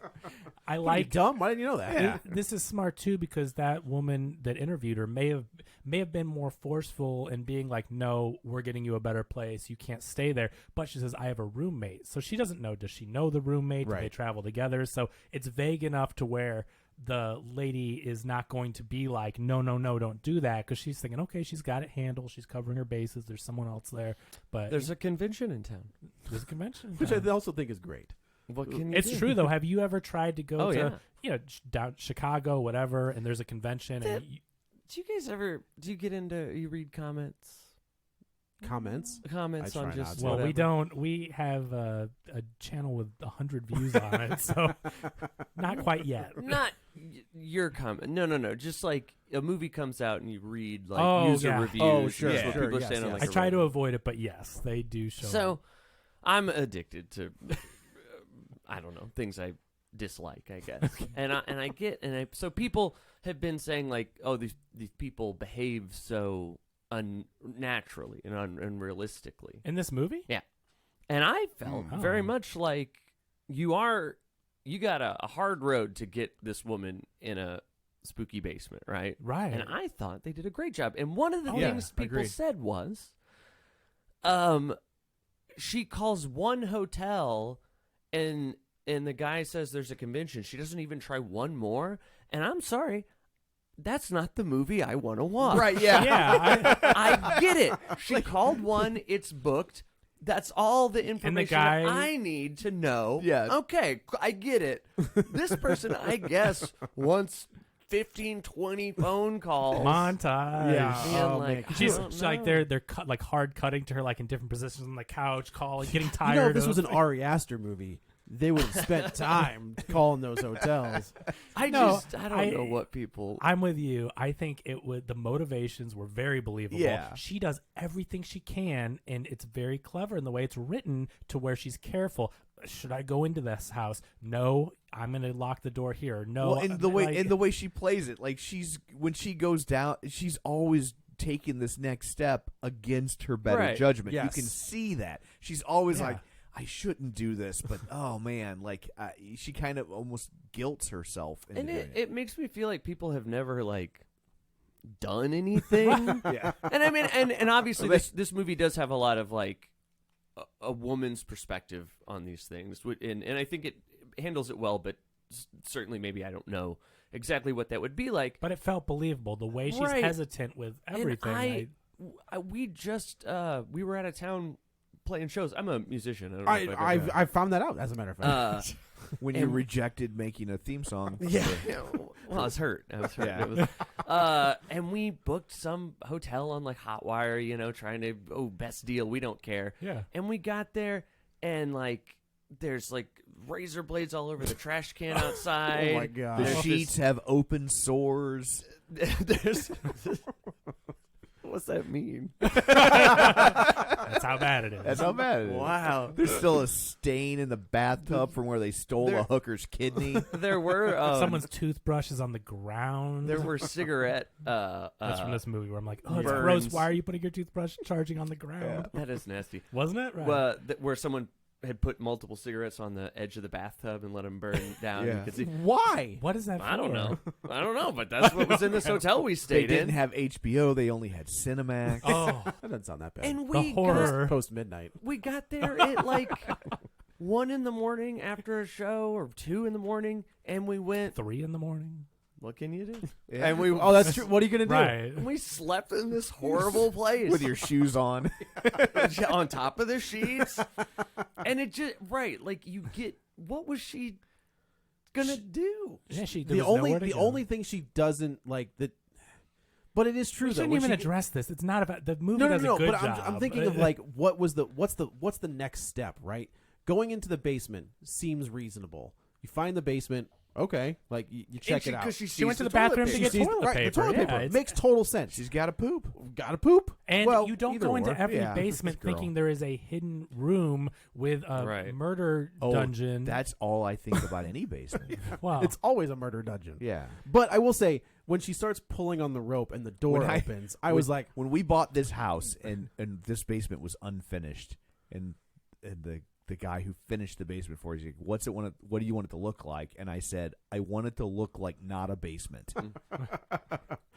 I Pretty like dumb. Why didn't you know that? Yeah. This is smart too because that woman that interviewed her may have been more forceful in being like, no, we're getting you a better place, you can't stay there. But she says, I have a roommate, so she doesn't know. Does she know the roommate? Do they Right. travel together? So it's vague enough to where the lady is not going to be like, no, don't do that, because she's thinking, okay, she's got it handled, she's covering her bases, there's someone else there. But There's a convention in town. there's a convention, Which I also think is great. What can you it's do? true though. Have you ever tried to go Oh, to yeah. down Chicago, whatever, and there's a convention and Do you guys ever? Do you get into? You read comments? Comments? Comments I on try just not to. well, whatever. we don't. We have a channel with 100 views on it, so not quite yet. Not your comment. No. Just like a movie comes out and you read like Oh, user yeah. reviews. Oh, and sure, that's what sure, people are yes, saying on yes. like I a try to Reddit. avoid it, but yes, they do show. So up. I'm addicted to I don't know, things I dislike, I guess. So people have been saying like, oh, these people behave so unnaturally and unrealistically. in this movie, And I felt Oh. very much like you got a hard road to get this woman in a spooky basement, right? right? And I thought they did a great job. And one of the Oh, yeah, things people agreed. said was, she calls one hotel, and the guy says there's a convention. She doesn't even try one more. And I'm sorry, that's not the movie I want to watch. Right, yeah. yeah, I get it. She called one. It's booked. That's all the information guy- I need to know. Yeah. Okay, I get it. This person, I guess, wants 15, 20 phone calls. montage. Yeah. Being Oh, like, man. She's I don't like know. they're cut, like hard cutting to her like in different positions on the couch, calling, getting You tired. know, if this of, was an Ari Aster movie, they would have spent time calling those hotels. I No, don't know what people. I'm with you. I think the motivations were very believable. Yeah. She does everything she can, and it's very clever in the way it's written to where she's careful. should I go into this house? No, I'm going to lock the door here. No, Well, and the way she plays it, like when she goes down, she's always taking this next step against her better judgment. Yes. You can see that she's always Yeah. like, I shouldn't do this, but oh man, like she kind of almost guilts herself. Into And doing it makes me feel like people have never like done anything. yeah. And I mean, and obviously this movie does have a lot of like a woman's perspective on these things, and I think it handles it well. But certainly, maybe I don't know exactly what that would be like. But it felt believable the way she's Right. hesitant with everything. We were out of town playing shows. I'm a musician. I don't know if I've ever- I found that out, as a matter of fact. When you rejected making a theme song, Yeah. Well, I was hurt. Yeah. It was, and we booked some hotel on like Hotwire, trying to best deal. We don't care. Yeah. And we got there, and like there's like razor blades all over the trash can outside. Oh my god! the sheets have open sores. There's what's that mean? That's how bad it is. That's how bad it is. Wow. There's still a stain in the bathtub from where they stole a hooker's kidney. There were Someone's toothbrush is on the ground. there were cigarette. That's from this movie where I'm like, oh, it's burns. gross. Why are you putting your toothbrush charging on the ground? That is nasty. Wasn't it? Right. Where someone had put multiple cigarettes on the edge of the bathtub and let them burn down. Yeah. You could see. Why? What is that for? I don't know. But that's what was in this hotel we They stayed didn't in. have HBO. They only had Cinemax. Oh, That doesn't sound that bad. And the horror. Post midnight. we got there at like 1 a.m. after a show, or 2 a.m, and we went. 3 a.m. What can you do? Yeah. And we Oh, that's true. What are you gonna do? Right. we slept in this horrible place With your shoes on. on top of the sheets, and it just like you get. What was she gonna do? Yeah, there The was nowhere to the go. only thing she doesn't like that, but it is true We though. shouldn't when even she- address this. It's not about the movie. No, does a good but job. I'm thinking of like what's the next step, right? Going into the basement seems reasonable. You find the basement, okay, like you check it out. Because She went to the toilet bathroom to paper. get She sees- toilet right, paper. the toilet Yeah, paper. It it's- makes total sense. She's got to poop. Gotta poop. And well, you don't either go into or. every Yeah. basement This girl. thinking there is a hidden room with a Right. murder Oh, dungeon. That's all I think about any basement. wow. It's always a murder dungeon. Yeah. But I will say, when she starts pulling on the rope and the door When I- opens, I was like, when we bought this house and this basement was unfinished, and the guy who finished the basement for us, he's like, what do you want it to look like? And I said, I want it to look like not a basement.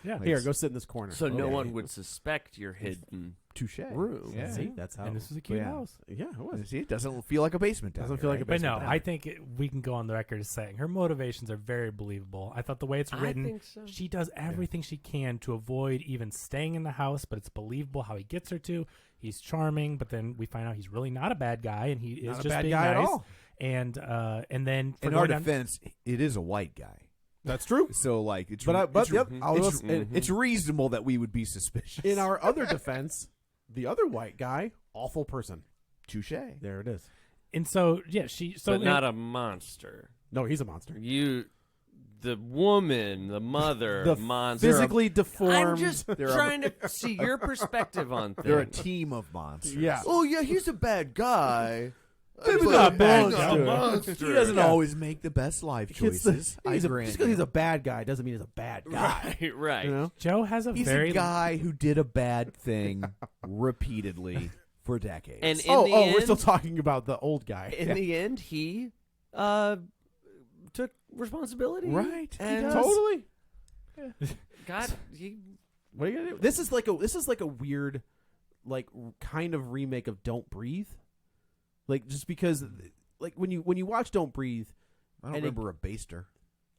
yeah. here, go sit in this corner. So no Okay. one would suspect your hidden Touche. room. Yeah. See, that's how. And this is a cute Yeah. house. Yeah, it was. See, it doesn't feel like a basement. down Doesn't here, feel like right? a But basement no, down. I think we can go on the record as saying her motivations are very believable. I thought the way it's I written, think so. she does everything she can to avoid even staying in the house, but it's believable how he gets her to. He's charming, but then we find out he's really not a bad guy, and he is Not a just bad being guy at nice. all. And then for In our going down- defense, it is a white guy. That's true. So like, it's But it's, yep, it's reasonable that we would be suspicious. in our other defense, the other white guy, awful person. Touche. There it is. and so yeah, But not a monster. No, he's a monster. The woman, the mother, The monster. physically deformed. I'm just trying to see your perspective on things. They're a team of monsters. Yeah. Oh yeah, he's a bad guy. He's not a bad He's guy. a monster. He doesn't Yeah. always make the best life choices. I Just grant because you. he's a bad guy doesn't mean he's a bad guy. Right, right. You know? Joe has a He's very a guy who did a bad thing repeatedly for decades. And in Oh, the oh, end, we're still talking about the old guy. in the end, he took responsibility. Right. And Totally. God, he What are you gonna do? This is like a weird, like kind of remake of Don't Breathe. Like just because, like when you watch Don't Breathe, I don't and it- remember a baster.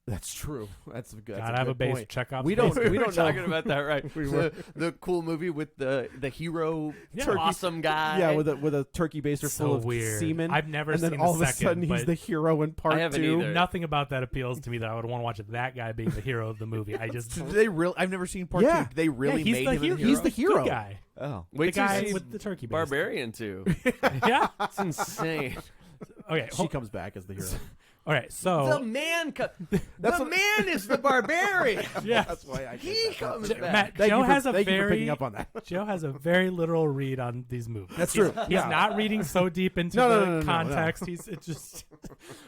That's true. That's a good. That's gotta have a good base point. Chekhov. We don't. base. We don't talking know. about that, right? We were. the cool movie with the hero Yeah. awesome guy. Yeah, with a turkey baster So full of weird. semen. I've never and seen then the all of a second, sudden he's but the hero in part I haven't 2. either. Nothing about that appeals to me that I would want to watch that guy being the hero of the movie. I just Did they really? I've never seen part Yeah. two. They really he's made the him hero. the hero. He's the hero. Good guy. Oh, Wait The till you guy see with the turkey baster. Barbarian too. Yeah. It's insane. Okay. She comes back as the hero. All right, so The man is the barbarian. yeah, That's why I He comes back. Matt, Thank Joe you for- has a thank you for very picking up on that. Joe has a very literal read on these movies. That's true. He's Yeah. not reading so deep into No, the no, no, context. It's just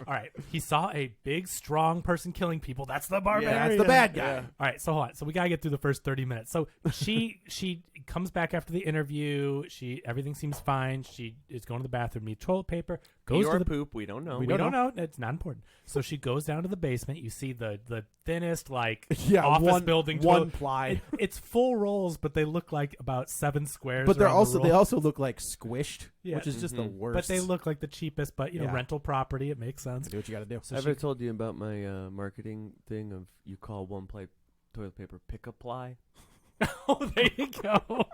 all right. He saw a big, strong person killing people. That's the barbarian. Yeah, that's the bad guy. All right, so hold on. So we gotta get through the first 30 minutes. So she comes back after the interview. Everything seems fine. She is going to the bathroom, needs toilet paper. Goes Pee to or the poop, we don't know. We don't know. It's not important. So she goes down to the basement. You see the thinnest Yeah, office building one toilet. ply. It's full rolls, but they look like about 7 squares. But they're around the also they roll. also look like squished, Yeah. which is just the worst. But they look like the cheapest. But Yeah. rental property. It makes sense. do what you got to do. So Ever told you about my marketing thing of you call one ply toilet paper pick-up ply? Oh, there you go.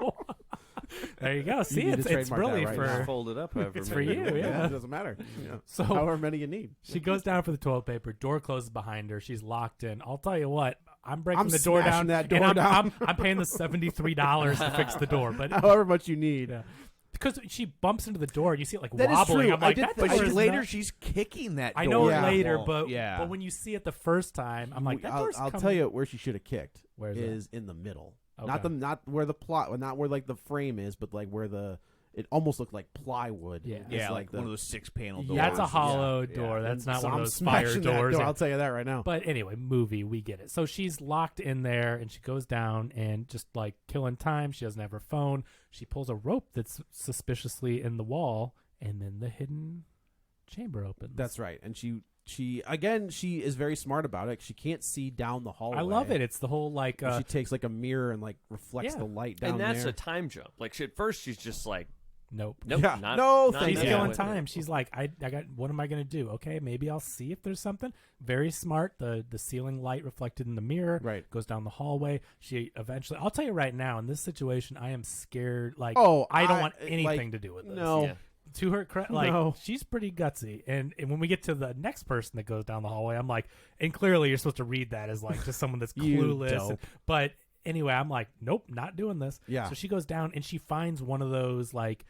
There you go. See, need to it's trademark really that right for. now. Fold it up however It's for many you, yeah. It doesn't matter. Yeah. So However many you need. she goes down for the toilet paper. Door closes behind her. She's locked in. I'll tell you what. I'm breaking I'm the door down. smashing that door and down. I'm paying the $73 to fix the door. But However much you need. yeah. Because she bumps into the door and you see it like That is wobbling. true. I'm like, I did that think- door But is later not- she's kicking that door. I know Yeah. later, Well, but yeah. but when you see it the first time, I'm like, that door's I'll coming. tell you where she should have kicked. Where's that? is in the middle. Okay. Not where the plot, not where like the frame is, but like where it almost looked like plywood. Yeah. It's Yeah, like the, one of those 6-panel Yeah. doors. That's a Yeah. hollow Yeah. door. That's And not so one of I'm those fire smashing that doors. door. Yeah. I'll tell you that right now. But anyway, movie, we get it. So she's locked in there and she goes down and just like killing time. She doesn't have her phone. She pulls a rope that's suspiciously in the wall, and then the hidden chamber opens. That's right. And she is very smart about it. She can't see down the hallway. I love it. It's the whole like she takes like a mirror and like reflects Yeah. the light down And that's there. a time jump. Like at first she's just like, nope. nope, Yeah. not, No, not thank She's you. killing with time. it. She's like, I got. What am I going to do? Okay, maybe I'll see if there's something. Very smart. The ceiling light reflected in the mirror. Right. Goes down the hallway. She eventually. I'll tell you right now. In this situation, I am scared. Like, Oh, I don't I- want anything like, to do with this. No. Yeah. To her credit, like No. she's pretty gutsy. And when we get to the next person that goes down the hallway, I'm like, and clearly you're supposed to read that as like just someone that's You clueless. dope. But anyway, I'm like, nope, not doing this. Yeah. So she goes down and she finds one of those like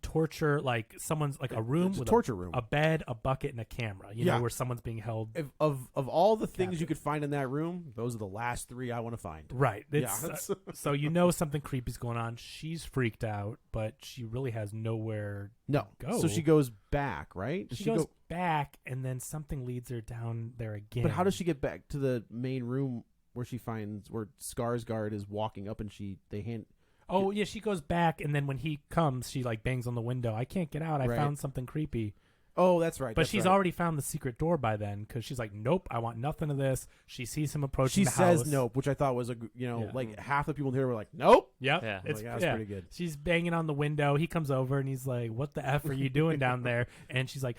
torture, like someone's like a room It's a with torture room. a bed, a bucket, and a camera. You Yeah. know, where someone's being held. Of all the things Captive. you could find in that room, those are the last 3 I want to find. Right. Yeah, It's, that's- so you know something creepy's going on. She's freaked out, but she really has nowhere. No. Go. So she goes back, right? Does She goes back, and then something leads her down there again. But how does she get back to the main room where Skarsgård is walking up and they hand Oh yeah, she goes back, and then when he comes, she like bangs on the window. I can't get out. I Right. found something creepy. Oh, that's right. But that's she's right. already found the secret door by then because she's like, nope, I want nothing of this. She sees him approaching She the says house. nope, which I thought was Yeah. like half the people here were like, nope. Yep. Yeah. It's Like, that's yeah. pretty good. She's banging on the window. He comes over and he's like, "What the f are you doing down there?" And she's like,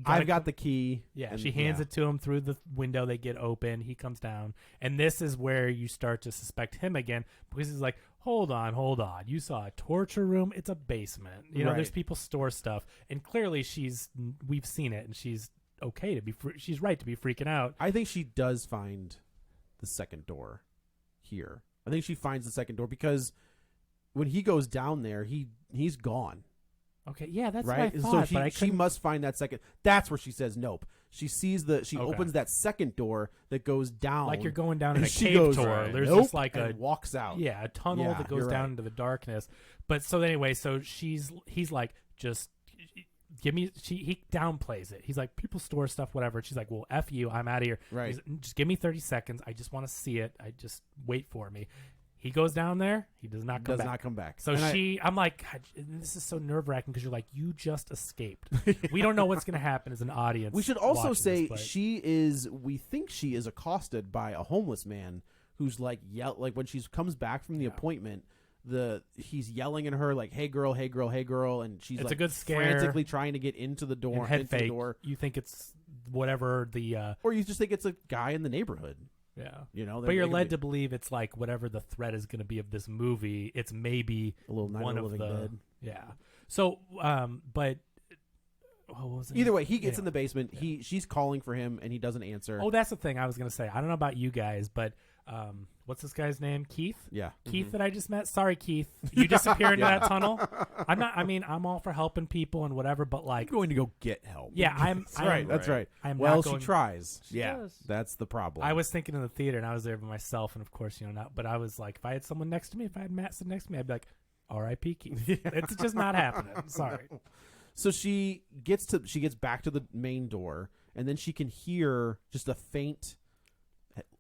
I've got the key. Yeah, and- she hands it to him through the window. They get open. He comes down, and this is where you start to suspect him again because he's like, "Hold on. You saw a torture room? It's a basement. You know, there's Right. people store stuff, and clearly we've seen it, and she's okay to be. She's right to be freaking out. I think she does find the second door here. I think she finds the second door because when he goes down there, he's gone. Okay, yeah, that's right? what I And thought. so but I she couldn't- must find that second. That's where she says nope. She sees she Okay. opens that second door that goes down. like you're going down in and a she cave goes, tour. There's nope, just like and walks out. a tunnel Yeah, that goes you're down right. into the darkness. But so anyway, so he's like, just give me. He downplays it. He's like, people store stuff, whatever. And she's like, well, f you, I'm out of here. Right. He's, just give me 30 seconds. I just want to see it. I just wait for me. He goes down there. He does not come Does back. not come back. So And I'm like, God, this is so nerve wracking because you're like, you just escaped. We don't know what's going to happen as an audience. we should also watching say this, but- we think she is accosted by a homeless man who's like like when she comes back from the appointment, he's yelling at her like, hey girl, hey girl, hey girl, and she's It's like a good scare. frantically trying to get into the door, and head into the fake. door. You think it's whatever the Or you just think it's a guy in the neighborhood. yeah. You know, But you're led to believe it's like whatever the threat is going to be of this movie. It's maybe a little Night one of of the the Living Dead. yeah. So but what was it? Either way, he gets Yeah. in the basement. She's calling for him, and he doesn't answer. Oh, that's the thing I was going to say. I don't know about you guys, but what's this guy's name? Keith? Yeah. Keith that I just met. Sorry, Keith. You disappear into that tunnel. I'm all for helping people and whatever, but I'm like, going to go get help. yeah, That's right. I'm Well, not she going, tries. Yeah. That's the problem. I was thinking in the theater, and I was there by myself, and of course, not. But I was like, if I had someone next to me, if I had Matt sitting next to me, I'd be like, "R.I.P. Keith." It's just not happening. Sorry. So she gets back to the main door, and then she can hear just a faint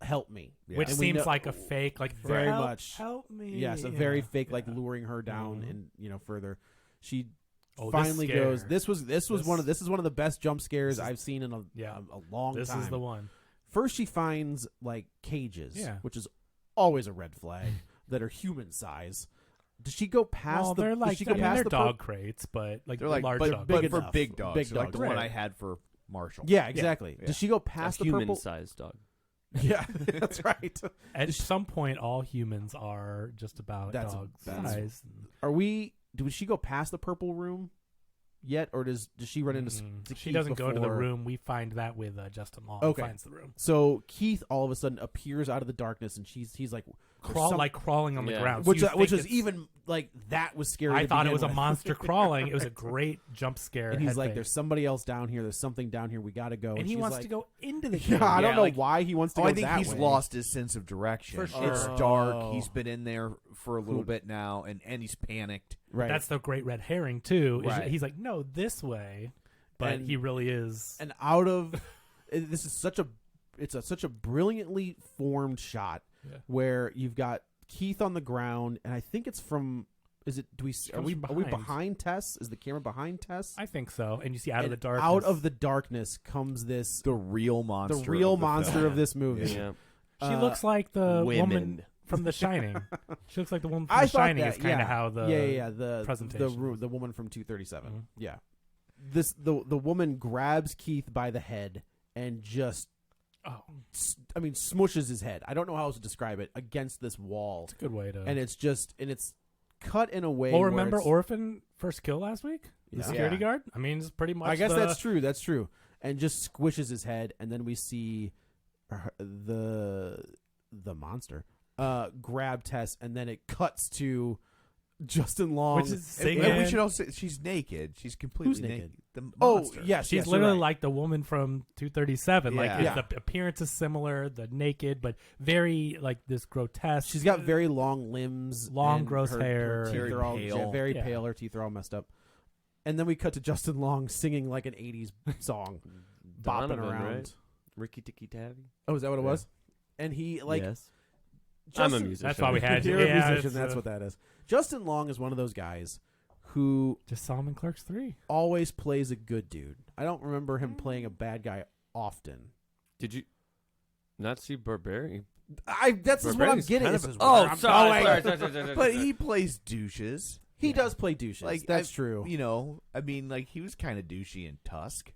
"help me," Which And we seems know- like a fake, like very help, much. help me. Yes, a very Yeah. fake, like Yeah. luring her down, Mhm. and further. She Oh, this finally goes. scare. This is one of the best jump scares This is- I've seen in a long This time. is the one. First, she finds like cages, Yeah. which is always a red flag that are human size. Does she go past Well, the? they're does like she go past they're the dog crates, but like They're like, large but, dog. but big for enough. big dogs, Big like dogs. the one Right. I had for Marshall. Yeah, exactly. Yeah. Does she go A past the purple? human-sized dog. Yeah, that's right. At some point, all humans are just about That's- dog that's- size. Does she go past the purple room yet, or does she run into? She Keith doesn't go to the before? room. We find that with Justin Long. Okay. Finds the room. So Keith all of a sudden appears out of the darkness, and he's like Crawling on the Yeah. ground. which So you which think was it's- even like that was scary. I to thought it begin was a with. monster crawling. It was a great jump scare. And he's head like, fake. "There's somebody else down here. There's something down here. We got to go." and he she's wants like, to go into the Yeah, cave. I don't know like- why he wants to Oh, go I think that he's way. lost his sense of direction. For sure. It's dark. Oh. He's been in there for a little bit now, and he's panicked. Right. That's the great red herring too. is Right. He's like, no, this way, but And- he really is. and out of this is such a brilliantly formed shot Yeah. where you've got Keith on the ground, and I think it's from. Is it? Are comes we from behind. behind Tess? Is the camera behind Tess? I think so. And you see out of And the darkness. Out of the darkness comes this The real monster. the real of the monster film. of this movie. Yeah. She looks like the Women. woman from The Shining. She looks like the woman from I The thought Shining. that, Is kind of yeah. how the the presentation. the woman from 237. Mhm. Yeah, the woman grabs Keith by the head and just smushes his head. I don't know how else to describe it against this wall, It's a good way to. and it's cut in a way. well, where remember it's- Orphan first kill last week? The Yeah. security Yeah. guard. I mean, it's pretty much. I guess the- that's true. That's true. And just squishes his head, and then we see the monster grab Tess, and then it cuts to Justin Long, Which is And singing. we should also. She's naked. She's completely Who's naked? The Oh, monster. yes, She's yes, you're literally right. like the woman from 237. Like Yeah. Yeah. the appearance is similar, the naked, but very like this grotesque. She's got very long limbs, Long, and gross hair. Her teeth Very are all pale. very Yeah. pale. Her teeth are all messed up. And then we cut to Justin Long singing like an '80s song, bopping Donovan, around. right? Ricky Tikki Tavi. Oh, is that what it Yeah. was? And he like Yes. Justin, I'm a musician. That's why we had you. You're Yeah, a musician. it's, That's what that is. Justin Long is one of those guys who Just saw him in Clerks 3. always plays a good dude. I don't remember him playing a bad guy often. Did you not see Barbarian? That's what I'm Barbarian's getting. kind This of- is Oh, where I'm sorry, going. sorry. But he plays douches. He does play douches. Like That's true. You know, I mean, like he was kind of douchey in Tusk.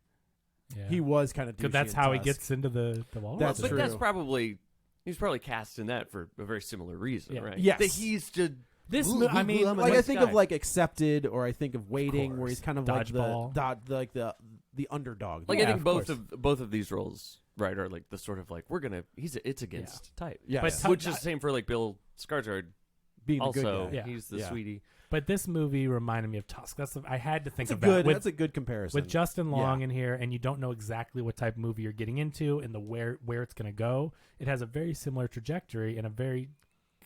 Yeah. He was kind of douchey. Because that's in how he Tusk. gets into the wall. That's But true. that's probably he's probably cast in that for a very similar reason, Yeah. right? Yes. That he's just This, Ooh, I mean, I'm a Like I nice think guy. of like Accepted, or I think of Waiting, where course. he's kind of Dodgeball. like the underdog. like Yeah, I think of both course. both of these roles, right, are like the sort of like it's against type. yeah, But Which is the same for like Bill Skarsgård. being the Also, good guy. Yeah. he's the Yeah. sweetie. but this movie reminded me of Tusk. I had to think That's a of good. that with, That's a good comparison. with Justin Long Yeah. in here, and you don't know exactly what type of movie you're getting into and the where it's going to go. It has a very similar trajectory and a very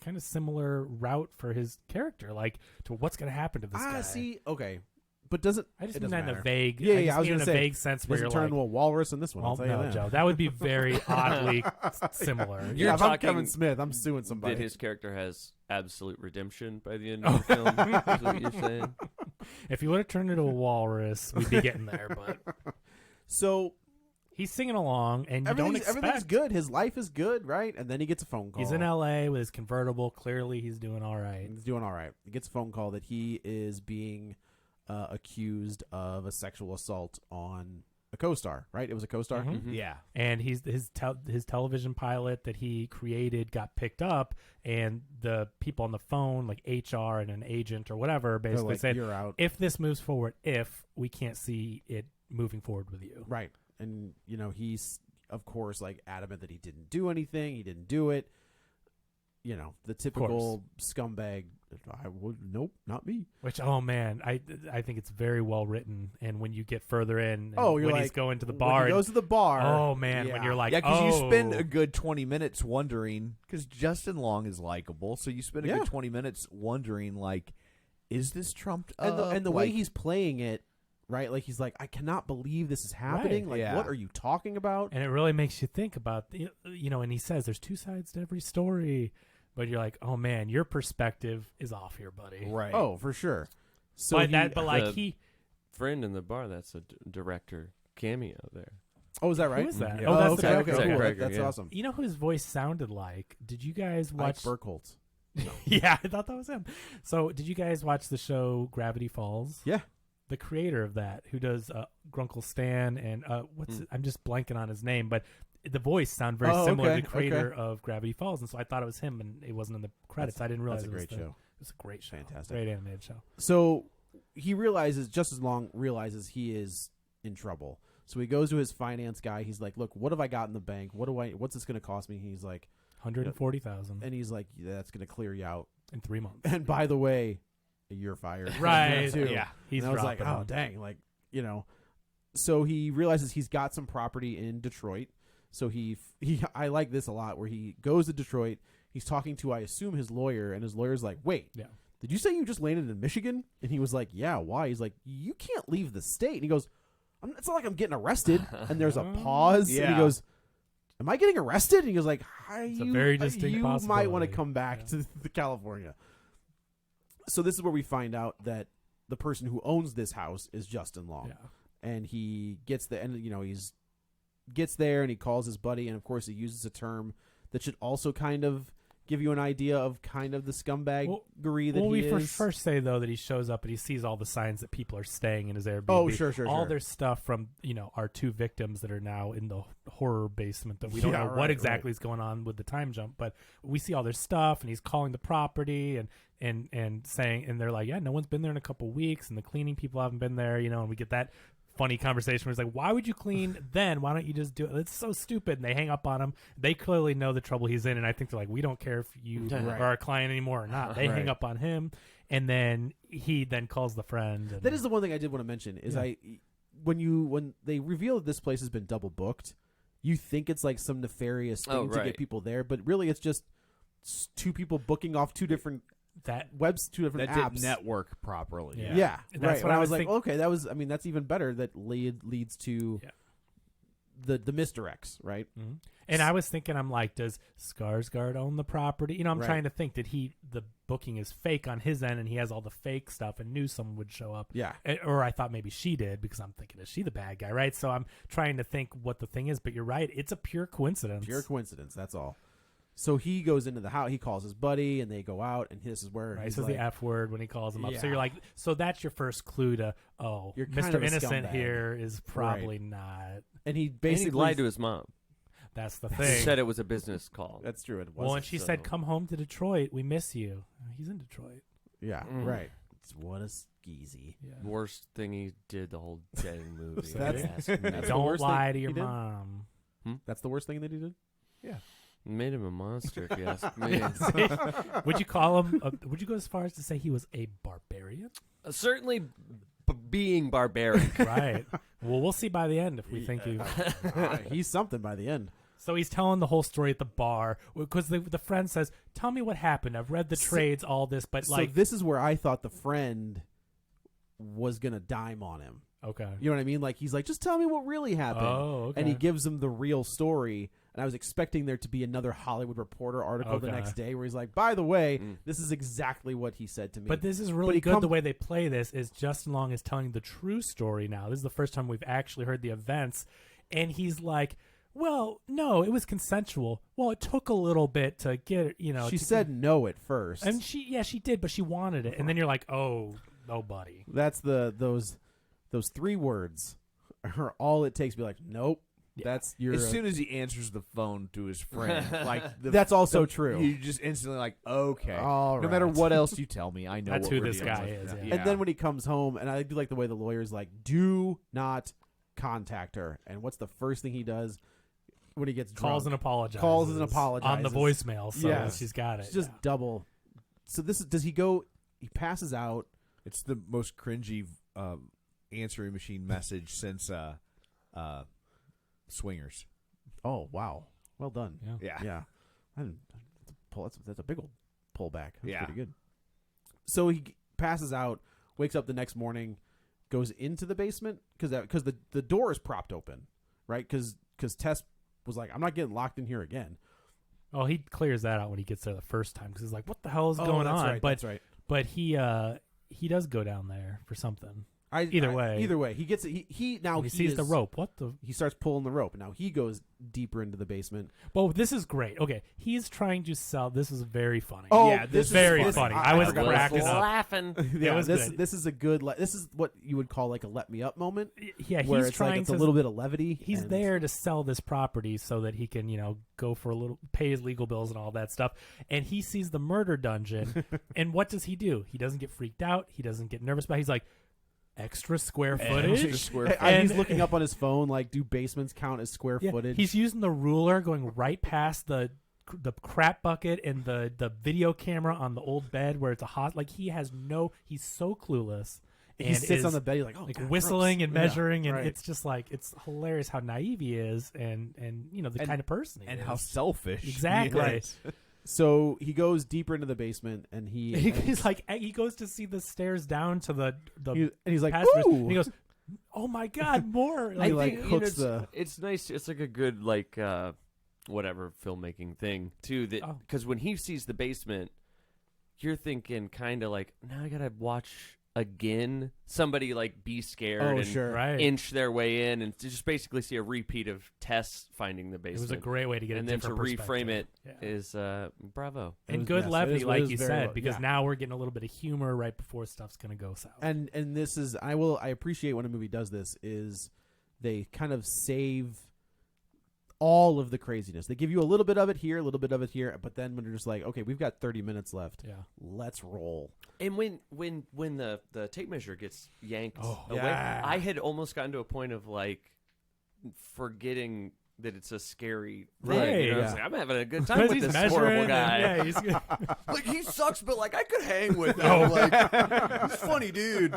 kind of similar route for his character, like to what's going to happen to this guy. See, okay, but doesn't I just it mean doesn't that in a matter. vague, Yeah, I yeah, just I was mean in gonna a say, vague sense where doesn't you're turn like, into a walrus in this one. well, I'll tell you no, that. Joe, that would be very oddly similar. You're Yeah, if I'm talking Kevin Smith, I'm suing somebody. That his character has absolute redemption by the end of the film. Is what you're saying? If you would have turned into a walrus, we'd be getting there. But So he's singing along, and you don't expect. everything's good. His life is good, right? And then he gets a phone call. He's in L.A. with his convertible. Clearly, he's doing all right. He's doing all right. He gets a phone call that he is being accused of a sexual assault on a co-star, right? It was a co-star? Mhm. Mhm. Yeah. And his television pilot that he created got picked up, and the people on the phone, like HR and an agent or whatever, They're basically like, said, you're out. if this moves forward, if we can't see it moving forward with you. Right. And, he's, of course, like adamant that he didn't do anything. He didn't do it. the typical scumbag. Nope, not me. Which, oh man, I think it's very well written. And when you get further in, you're when like, he's going to the bar, when he goes to the bar. oh man, when you're like, Yeah, because you spend oh. a good 20 minutes wondering, because Justin Long is likable, so you spend a good 20 minutes wondering, like, is this trumped up? And the way he's playing it, right? Like, he's like, I cannot believe this is happening. Right. Like, what are you talking about? And it really makes you think about, and he says there's two sides to every story. But you're like, oh man, your perspective is off here, buddy. Right. Oh, for sure. So The friend in the bar, that's a director cameo there. Oh, is that right? Who is that? Yeah. Oh, that's okay. the Okay, Zach cool. Cregger, That's yeah. awesome. You know who his voice sounded like? Did you guys watch? Mike Burkholz. Yeah, I thought that was him. So, did you guys watch the show Gravity Falls? Yeah. The creator of that, who does Grunkle Stan and I'm just blanking on his name, but the voice sounded very similar to the creator of Gravity Falls, and so I thought it was him, and it wasn't in the credits. I didn't realize that's a great show. It was a great show. Fantastic. Great animated show. So he realizes, just as Long realizes he is in trouble. So he goes to his finance guy. He's like, "Look, what have I got in the bank? What's this going to cost me?" He's like, $140,000 and he's like, "That's going to clear you out." in 3 months. And by the way, you're fired. Right. Too. Yeah. He's and I was like, dropping "Oh, him. dang!" Like, So he realizes he's got some property in Detroit. So I like this a lot, where he goes to Detroit. He's talking to, I assume, his lawyer, and his lawyer's like, "Wait, did you say you just landed in Michigan?" And he was like, "Yeah, why?" He's like, "You can't leave the state." And he goes, "It's not like I'm getting arrested." And there's a pause, and he goes, "Am I getting arrested?" And he goes like, It's a very distinct you might want to possibility. come back to California. So this is where we find out that the person who owns this house is Justin Long. Yeah. And he gets he's gets there and he calls his buddy, and of course he uses a term that should also kind of give you an idea of kind of the scumbaggery that he is. We first say though that he shows up and he sees all the signs that people are staying in his Airbnb. Oh, sure. All their stuff from our two victims that are now in the horror basement that we don't know what exactly is going on with the time jump, but we see all their stuff, and he's calling the property and saying, and they're like, yeah, no one's been there in a couple weeks, and the cleaning people haven't been there, and we get that funny conversation where it's like, why would you clean then? Why don't you just do it? It's so stupid. And they hang up on him. They clearly know the trouble he's in, and I think they're like, we don't care if you are our client anymore or not. They hang up on him, and then he then calls the friend. And that is the one thing I did want to mention is when they reveal that this place has been double booked, you think it's like some nefarious thing to get people there, but really it's just two people booking off two different two different apps didn't network properly. Yeah, And that's right. what And I I was was like, thinking. okay, that's even better. That leads to the misdirects, right? Mm-hmm. And I was thinking, I'm like, does Skarsgård own the property? I'm trying to think, the booking is fake on his end, and he has all the fake stuff, and knew someone would show up. Yeah. Or I thought maybe she did, because I'm thinking, is she the bad guy, right? So I'm trying to think what the thing is, but you're right, it's a pure coincidence. Pure coincidence. That's all. So he goes into the house. He calls his buddy, and they go out. And this is where He says like, the F word when he calls him up. Yeah. So you're like, so that's your first clue to, You're kind Mr. of a Innocent scumbag. here is probably not. And he And he basically lied to his mom. That's the He thing. said it was a business call. That's true. It was. Well, and she said, "Come home to Detroit. We miss you." He's in Detroit. Yeah, right. What a skeezy. Yeah. Worst thing he did the whole dang movie. That's Yes. the Don't worst lie thing to your he did? mom. That's the worst thing that he did. Made him a monster, if you ask me. Would you call him? Would you go as far as to say he was a barbarian? Certainly being barbaric. Right. Well, we'll see by the end if we think he. He's something by the end. So he's telling the whole story at the bar because the friend says, "Tell me what happened. I've read the trades, all this, but So like this is where I thought the friend was gonna dime on him. okay." You know what I mean? Like he's like, just tell me what really happened. Oh, okay. And he gives him the real story. And I was expecting there to be another Hollywood Reporter article the Okay. next day where he's like, by the way, this is exactly what he said to me. But this is really good. The way they play this is Justin Long is telling the true story now. This is the first time we've actually heard the events. And he's like, well, no, it was consensual. Well, it took a little bit to get, she said no at first. And she did, but she wanted it. And then you're like, oh, buddy. That's those 3 words are all it takes to be like, nope. That's your. As soon as he answers the phone to his friend, that's also true. You just instantly like, okay, All no matter right. what else you tell me, I know That's what who we're this dealing guy with. is, Yeah. yeah. And then when he comes home, and I do like the way the lawyer's like, do not contact her. And what's the first thing he does? when he gets calls drunk. and apologizes. Calls and apologizes on the voicemail. So Yes. she's got it. It's just double. So does he go? He passes out. It's the most cringy answering machine message since Swingers. Oh wow, well done. Yeah. Yeah. That's a big old pullback. That's Yeah. pretty good. So he passes out, wakes up the next morning, goes into the basement because the door is propped open, right? Because Tess was like, I'm not getting locked in here again. Oh, he clears that out when he gets there the first time because he's like, "What the hell is going that's on?" Right, but that's right. but he does go down there for something. Either way, he gets it. He sees the rope. What the? He starts pulling the rope. Now he goes deeper into the basement. Well, this is great. Okay, he's trying to sell. This is very funny. Oh, yeah, this is very funny. I was forgot cracking about up. laughing. Yeah, was this good. this is a good. This is what you would call like a let me up moment. Yeah, where he's it's trying like it's to. a little bit of levity. He's and- there to sell this property so that he can, go for pay his legal bills and all that stuff. And he sees the murder dungeon. And what does he do? He doesn't get freaked out. He doesn't get nervous about it. He's like, extra square footage. Extra square Hey, footage. he's looking up on his phone, like, do basements count as square Yeah, footage? he's using the ruler going right past the crap bucket and the video camera on the old bed where it's a hot. Like, he's so clueless. He And sits on is, the bed. He's like, oh, like God, whistling gross. and Yeah, measuring, and right. it's just like it's hilarious how naive he is, and the kind of person he and is. how selfish. Exactly. he is. So he goes deeper into the basement, and He's like, he goes to see the stairs down to the and he's like, passengers, ooh. and he goes, "Oh my God, more!" He, Like, like, think, hooks the. It's nice. It's like a good whatever filmmaking thing too. That Oh. because when he sees the basement, you're thinking kind of like, now I gotta watch again. Somebody like be scared Oh, and sure. right. inch their way in, and to just basically see a repeat of Tess finding the It basement. was a great way to get and a then to different reframe perspective. it Yeah. is bravo. It And was- good yes, levity, it like was you very said, well- because yeah. now we're getting a little bit of humor right before stuff's gonna go south. And this is I appreciate when a movie does this is they kind of save all of the craziness. They give you a little bit of it here, a little bit of it here, but then when you're just like, okay, we've got 30 minutes left. Yeah. Let's roll. And when the tape measure gets yanked Oh, away, yeah. I had almost gotten to a point of like forgetting that it's a scary thing. Right, You know? yeah. It's like, I'm having a good time Because with he's this horrible measuring, guy. and, yeah, he's Like he sucks, but like I could hang with him. Oh. Like he's funny, dude.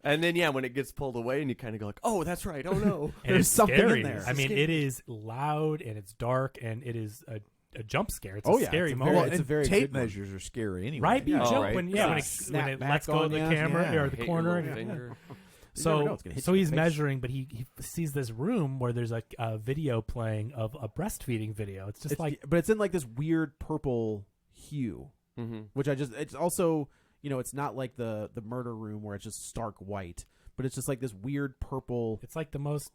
And then when it gets pulled away, and you kind of go like, oh, that's right. Oh no. and There's it's something in scary. there. I mean, it is loud and it's dark and it is a jump scare. It's Oh, a yeah, scary it's a moment. very- it's a very tape good one. measures are scary anyway. Right, but you Yeah. jump right. when Yeah, when snap it back lets go of the on ya. camera Yeah. or the Hit corner. your little Yeah. finger. You never know, So it's gonna hit so you in he's the face. measuring, but he sees this room where there's a video playing of a breastfeeding video. It's just But it's in like this weird purple hue, Mm-hmm. which it's also, it's not like the murder room where it's just stark white, but it's just like this weird purple. it's like the most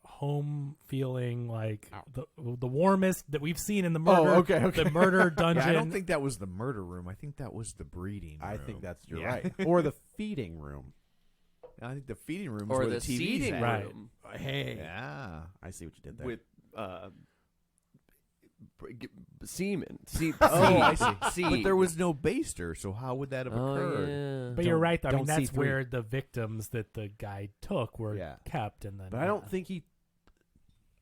home feeling, like the warmest that we've seen in the murder. okay. The murder dungeon. Yeah, I don't think that was the murder room. I think that was the breeding room. I think you're Yeah. right. Or the feeding room. I think the feeding room is Or where the the TV's seating at. Right. room Hey, Yeah. I see what you did there. with semen. Oh, I see. Seed. But there was no baster, so how would that have occurred? yeah. But you're Don't- right. I mean, don't see that's through. where the victims that the guy took were Yeah. kept, and then. But I don't think he.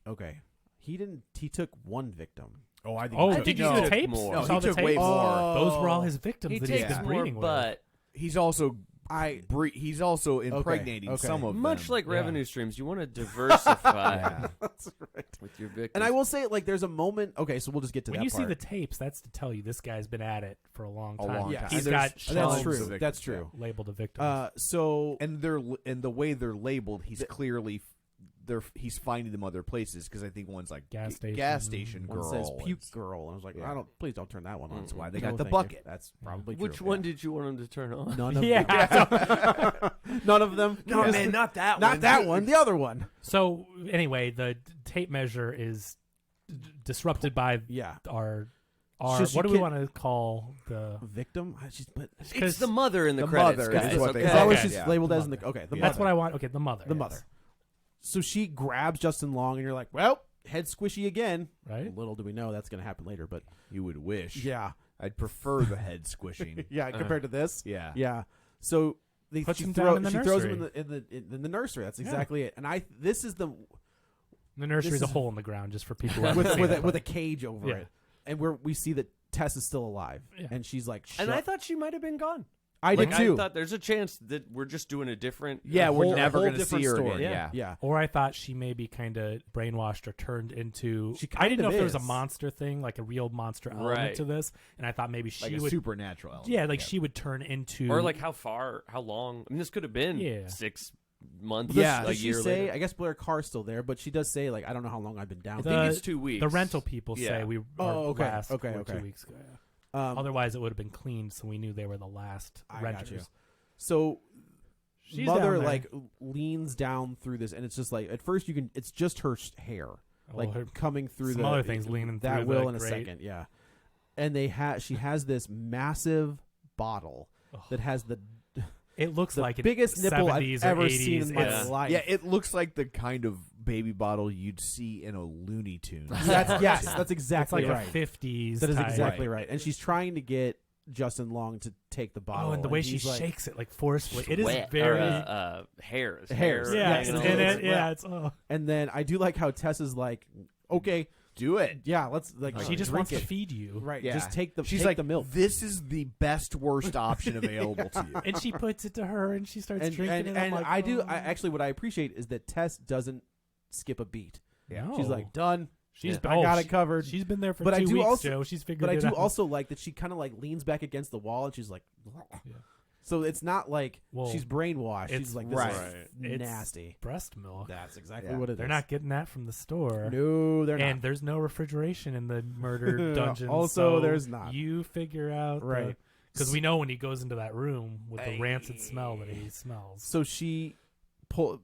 Okay, he didn't. He took one victim. Oh, I think Oh, he did took- you see no, the tapes? more. No, You saw he the took way tapes? more. Those were all his victims He that he's takes been more, breeding with. but He's also I he's also impregnating okay. some of much them. like Yeah. revenue streams, you want to diversify Yeah. That's right. with your victims. And I will say, like, there's a moment. Okay, so we'll just get to When that you part. see the tapes, that's to tell you this guy's been at it for a long A time. long Yeah, time. He's And got there's that's tons true. of victims, That's true. labeled a victim. So and the way they're labeled, he's clearly he's finding them other places because I think one's like Gas station. gas station one girl. says puke It's- girl, and I was like, Yeah. please don't turn that one on. That's why they No, got the thank you. bucket. That's probably true. Which one did you want him to turn on? None of Yeah. them. None of them. No, man, not that Not one. that one. The other one. So anyway, the tape measure is disrupted by Yeah. our Should she what do we kid- want to call the Victim. But It's the mother in the, The credits, mother guys. is what they okay? as long as Okay, she's yeah. labeled The as in the mother. okay. The Yeah. mother. That's what I want. Okay, the mother. The yes. mother. So she grabs Justin Long, and you're like, well, head squishy again. Right? Little do we know that's going to happen later, but You would wish. yeah, I'd prefer the head squishing. yeah. Compared to this, Yeah. yeah. So Puts she him down in the she throws him nursery. in the nursery. That's exactly it. And this is the The nursery's This a is- hole in the ground just for people who with haven't seen it, with but- a cage over Yeah. it, and we see that Tess is still alive, Yeah. and she's like, And I thought she might have been gone. I did too. I thought there's a chance that we're just doing a different. Yeah, we're whole- never whole going to different see her story. again. Yeah. Or I thought she maybe kind of brainwashed or turned into. She I didn't kind know of if there was a is. monster thing, like a real monster element Right. to this, and I thought maybe she Like a would. supernatural element. Yeah, like she would turn into. Or like how long? I mean, this could have been Yeah. 6 months. Yeah. a Does she year say? later. I guess Blair Carr's still there, but she does say like, I don't know how long I've been down. I The- think it's 2 weeks. the rental people say Yeah. we okay, last okay, were okay. 2 weeks ago. Yeah. Otherwise, it would have been cleaned, so we knew they were the last I got renters. you. So She's mother down there. like leans down through this, and it's just like at first it's just her hair like her- coming through some the other things leaning that through will the in a grate. second, yeah. And she has this massive bottle that has the It looks the like biggest it, nipple 70s I've or ever 80s. seen in my It's- life. Yeah, it looks like the kind of baby bottle you'd see in a Looney Tunes. That's It's exactly like right. a 50s. That is type. exactly right. And she's trying to get Justin Long to take the bottle. Oh, and the way she he's like, shakes it like forcefully. It is Wet, very. or, hairs. Hairs. yeah, it's it's in in it. it. Yeah, it's. Oh. And then I do like how Tess is like, okay, Do it. yeah, let's like She just drink wants to it. feed you. Right, Yeah. just take the She's take like the milk. This is the best worst option available to you. And she puts it to her, and she starts And drinking it. I'm and like, I do. oh. I actually what I appreciate is that Tess doesn't skip a beat. No. She's like done. She's I got it she- covered. She's been there for But 2 I do weeks, also- Joe. She's figured But I it do out. also like that she kind of like leans back against the wall and she's like, Yeah. so it's not like Well, she's brainwashed. it's She's like, this right. is It's nasty. breast milk. That's exactly Yeah. what it is. They're not getting that from the store. No, they're And not. there's no refrigeration in the murder dungeon. Also, so there's not. You figure out Right. because we know when he goes into that room with the rancid smell that he smells. So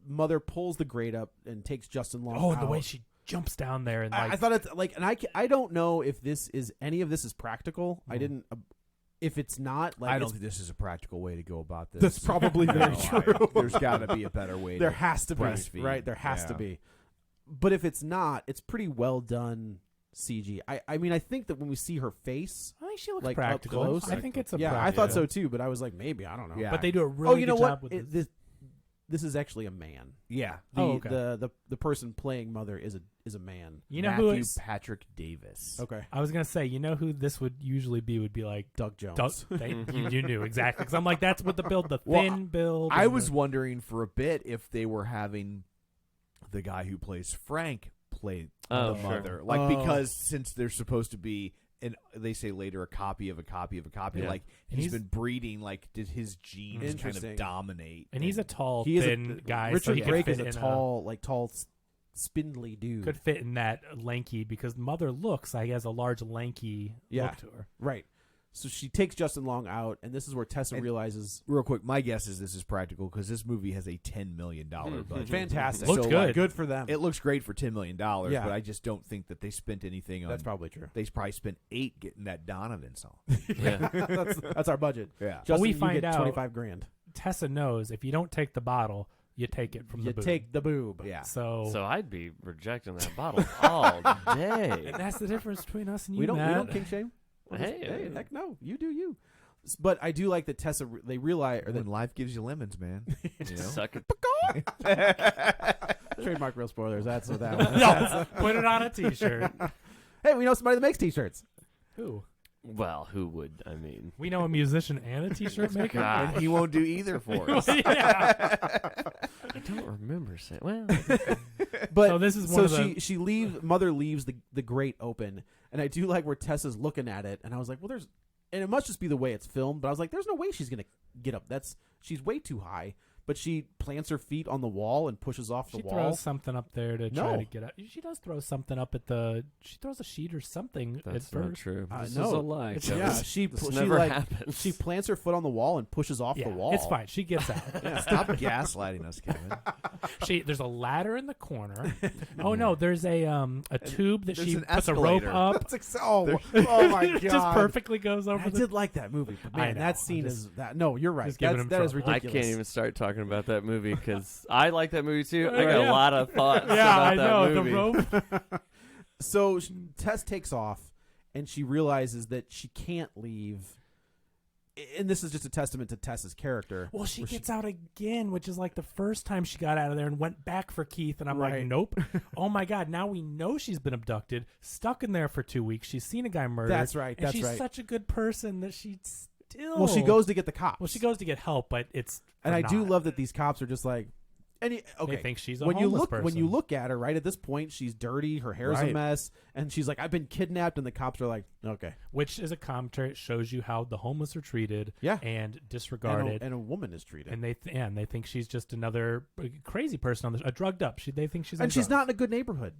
mother pulls the grate up and takes Justin Long. Oh, and the out. way she jumps down there and like I thought it's like, and I don't know if any of this is practical. I didn't. If it's not, like I don't it's- think this is a practical way to go about this. That's probably very No, true. there's got to be a better way. there to has to be breastfeed. right. There has to Yeah. be. But if it's not, it's pretty well done CG. I mean, I think that when we see her face, I think she looks like, up practical. close. I think it's a yeah, I practical. thought so too. But I was like, maybe I don't know. Yeah. But they do a really Oh, you know good what? job with This is actually a man. Yeah. The, okay. the person playing mother is a man. You know Matthew who is? Patrick Davis. Okay, I was gonna say, you know who this would usually be? Would be like Doug Jones. Doug, you knew exactly because I'm like that's what the build, the Well, thin build. I and was the- wondering for a bit if they were having the guy who plays Frank play Oh, the sure. mother, like Oh. because since they're supposed to be, and they say later a copy of a copy of a copy, Yeah. like And he's kind been breeding, like did his genes kind Interesting. of dominate? and he's a tall, He is thin guy. so Richard he could Brake fit is a in tall, spindly dude. could fit in that lanky because mother looks like he has a large lanky Yeah. look to her. Right. So she takes Justin Long out, and this is where Tessa realizes Real quick, my guess is this is practical because this movie has a $10 million budget. fantastic. Looked So, good. like, Good for them. It looks great for $10 million, Yeah. but I just don't think that they spent anything on. That's probably true. They probably spent $8 getting that Donovan song. Yeah. that's our budget. Yeah. Justin, we you find get out- $25,000. Tessa knows if you don't take the bottle, you take it from You the boob. take the boob. Yeah. So, So I'd be rejecting that bottle all day. and that's the difference between us and you. We don't Matt. king shame. Hey, heck no, you do you. But I do like that Tessa. They realize, or When that life gives you lemons, man. You know? Suck it. trademark real spoilers. That's what that was. No, put it on a T-shirt. Hey, we know somebody that makes T-shirts. Who? Well, who would? I mean, We know a musician and a T-shirt maker. God. And he won't do either for us. Yeah. I don't remember saying. Well, But So this is so one of the- she leaves. Mother leaves the grate open, and I do like where Tessa's looking at it, and I was like, well, there's, and it must just be the way it's filmed, but I was like, there's no way she's gonna get up. She's way too high. But she plants her feet on the wall and pushes off the She wall. throws something up there to try No. to get up. She does throw something up at the. She throws a sheet or something that's at not first. true. Uh, This no. is a lie. It's- Kevin. Yeah, she This she never like happens. she plants her foot on the wall and pushes off Yeah, the wall. it's fine. She gets out. Stop gaslighting us, Kevin. There's a ladder in the corner. Oh no, there's a tube that There's she an puts a rope escalator. up. Oh my god! It just perfectly goes over I the. did like that movie, but I man, know, that scene I'm is that. No, you're right. just giving him That is trouble. I ridiculous. can't even start talking about that movie because I like that movie too. I got Yeah. a lot of thoughts Yeah, I about know that movie. the rope. So Tess takes off, and she realizes that she can't leave and this is just a testament to Tess's character. Well, she gets out again, which is like the first time she got out of there and went back for Keith. And I'm like, nope. Oh, my God. Now we know she's been abducted, stuck in there for 2 weeks. She's seen a guy murdered. That's right. And That's she's right. such a good person that she still. Well, she goes to get the cops. Well, she goes to get help, but it's. And I do not. love that these cops are just like. Okay. They think she's a when homeless you look person. when you look at her, right, at this point she's dirty, her hair's a Right. mess, and she's like, I've been kidnapped, and the cops are like, okay. Which is a commentary. It shows you how the homeless are treated and disregarded. And a woman is treated. And they think she's just another crazy person a drugged up. They think she's on and she's drugs. not in a good neighborhood.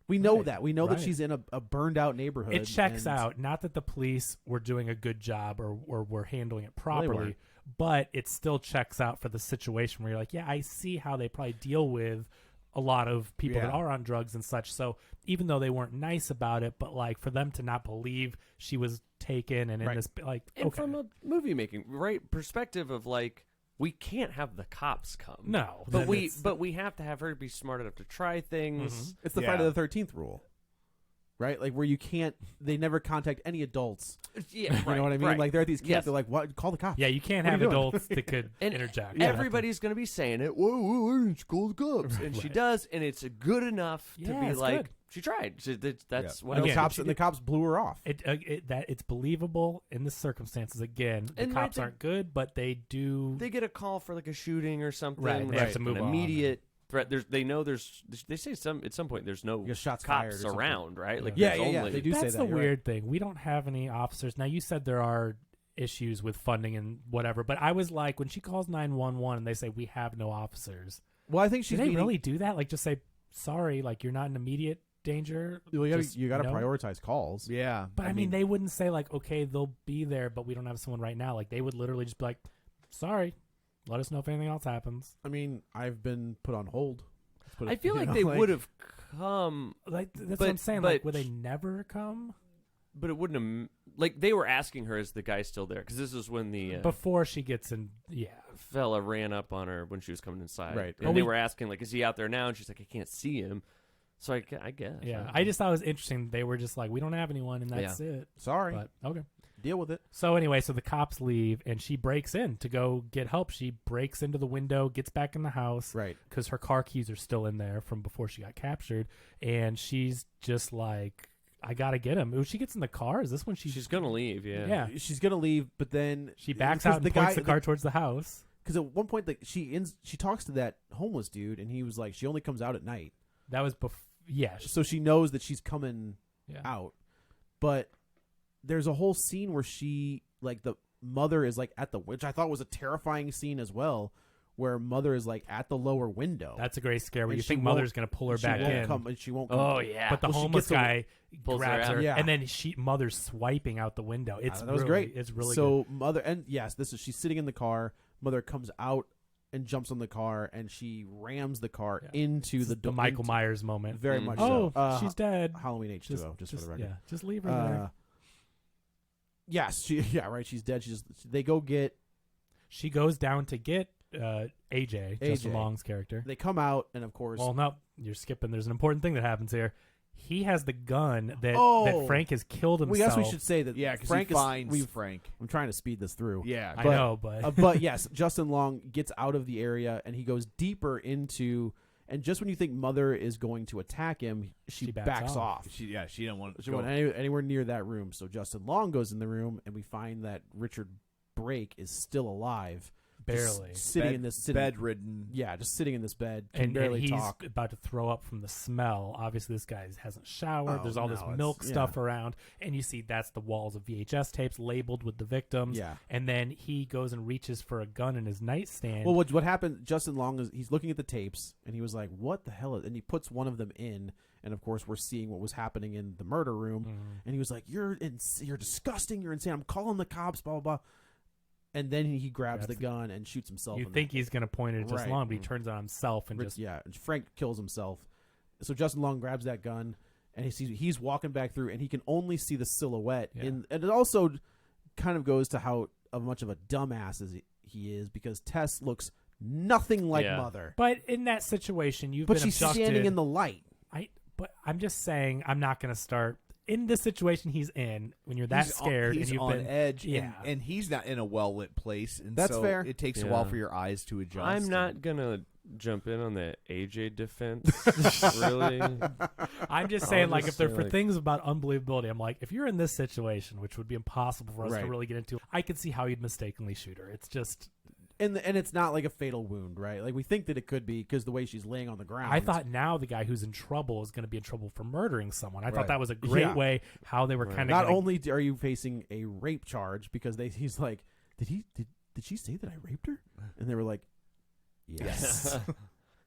We know Right, that. We know that right. she's in a burned out neighborhood. It checks and- out. Not that the police were doing a good job or were handling it Well, they properly, weren't. but it still checks out for the situation where you're like, yeah, I see how they probably deal with a lot of people that Yeah. are on drugs and such. So even though they weren't nice about it, but like for them to not believe she was taken and in Right. this, like, And okay. from a movie making perspective of like, we can't have the cops come. No, but then we it's- have to have her be smart enough to try things. It's the Friday the 13th rule. Right? Like where you can't they never contact any adults. Yeah, You know what I mean? right. Like they're at these camps, Yes. they're like, what, call the cops. yeah, you can't What are have you doing? adults that could And interject. everybody's going to be saying it. Whoa, it's called the cops, and she Right. does, and it's good enough to Yeah, be it's like good. she tried. That's what And the Again, cops she and the did- cops blew her off. That it's believable in the circumstances. Again, the And cops right, aren't good, but they do. they get a call for like a shooting or something. Right, they have to an move on. immediate threat. They say at some point there's no Your shots fired or cops something. around, right? Like Yeah, there's yeah, yeah. only- They do say That's that. the You're right. weird thing. We don't have any officers. Now, you said there are issues with funding and whatever, but I was like, when she calls 911 and they say we have no officers, Well, I think do she's they meaning, really do that? Like, just say sorry, like you're not in immediate danger. well, Just, you got to know? prioritize calls. Yeah, But I mean, they wouldn't say like, okay, they'll be there, but we don't have someone right now. Like, they would literally just be like, sorry, let us know if anything else happens. I mean, I've been put on hold. I feel like they would have come, Like, that's what But- I'm saying. but- Like, would they never come but it wouldn't have. Like they were asking her, "Is the guy still there?" Because this is when the before she gets in? Yeah. fella ran up on her when she was coming inside, Right. And Oh, they we- were asking, like, "Is he out there now?" And she's like, "I can't see him." So I guess, Yeah. I just thought it was interesting. They were just like, we don't have anyone, and that's it. Sorry. But okay. Deal with it. So anyway, so the cops leave, and she breaks in to go get help. She breaks into the window, gets back in the house, Right. because her car keys are still in there from before she got captured, and she's just like, I gotta get him. When she gets in the car, is this when she's gonna leave. Yeah, Yeah. She's gonna leave, but then She backs because out and points the car towards the house. Because at one point, she talks to that homeless dude, and he was like, she only comes out at night, That was before. Yeah. so she knows that she's coming Yeah. out. But there's a whole scene where she, like, the mother is like at the, which I thought was a terrifying scene as well, where mother is like at the lower window. That's a great scare where And you she think won't- mother's gonna pull her she back won't in. come, and she won't come. Oh yeah, But the Well, she homeless gets a- guy pulls her grabs out. her, Yeah. and then mother's swiping out the window. It's that was really, great. It's really so good. mother, and yes, she's sitting in the car. Mother comes out and jumps on the car, and she rams the car Yeah. into It's the the Michael Myers moment. Very Mm. much Oh, so. she's dead. Halloween H2O, just for the record. Yeah, just leave her there. Yes, right. She's dead. They go get. She goes down to get AJ, Justin AJ. Long's character. They come out, and of course, Well, no, you're skipping. There's an important thing that happens here. He has the gun that Oh. Frank has killed himself. we guess we should say that. yeah, because Frank he finds Frank. I'm trying to speed this through. Yeah, I but- know, but But yes, Justin Long gets out of the area, and he goes deeper into. And just when you think Mother is going to attack him, she She backs backs off. off. she didn't want to She go. went anywhere near that room. So Justin Long goes in the room, and we find that Richard Brake is still alive, just barely. sitting in this bedridden. Yeah, just sitting in this bed, can And barely he's talk. about to throw up from the smell. Obviously, this guy hasn't showered. Oh, There's all this no, milk it's- stuff yeah. around, and you see that's the walls of VHS tapes labeled with the victims. Yeah. And then he goes and reaches for a gun in his nightstand. Well, what happened? Justin Long is he's looking at the tapes, and he was like, "What the hell?" And he puts one of them in, and of course, we're seeing what was happening in the murder room. And he was like, "You're disgusting. You're insane. I'm calling the cops." Blah blah blah. And then he grabs the gun and shoots himself. you in think the- he's going to point it at Justin Right. Long, but he turns on himself and just yeah, and Frank kills himself. So Justin Long grabs that gun, and he's walking back through, and he can only see the silhouette. Yeah. And it also kind of goes to how much of a dumbass he is, because Tess looks nothing like Yeah. Mother, But in that situation, you've but been she's abducted. standing in the light. But I'm just saying, I'm not going to start. in this situation he's in, when you're that scared he's and you've on been edge, yeah. and he's not in a well lit place, and That's so fair. It takes a Yeah. while for your eyes to adjust. I'm not gonna jump in on the AJ defense. Really, I'm just I'll saying, like, just if they're say, for like- things about unbelievability, I'm like, if you're in this situation, which would be impossible for us to Right. really get into, I could see how you'd mistakenly shoot her. It's just, And it's not like a fatal wound, right? Like we think that it could be because the way she's laying on the ground. I thought now the guy who's in trouble is going to be in trouble for murdering someone. I Right. thought that was a great Yeah. way how they were Right. kind of not only are you facing a rape charge because he's like, did she say that I raped her? And they were like, yes.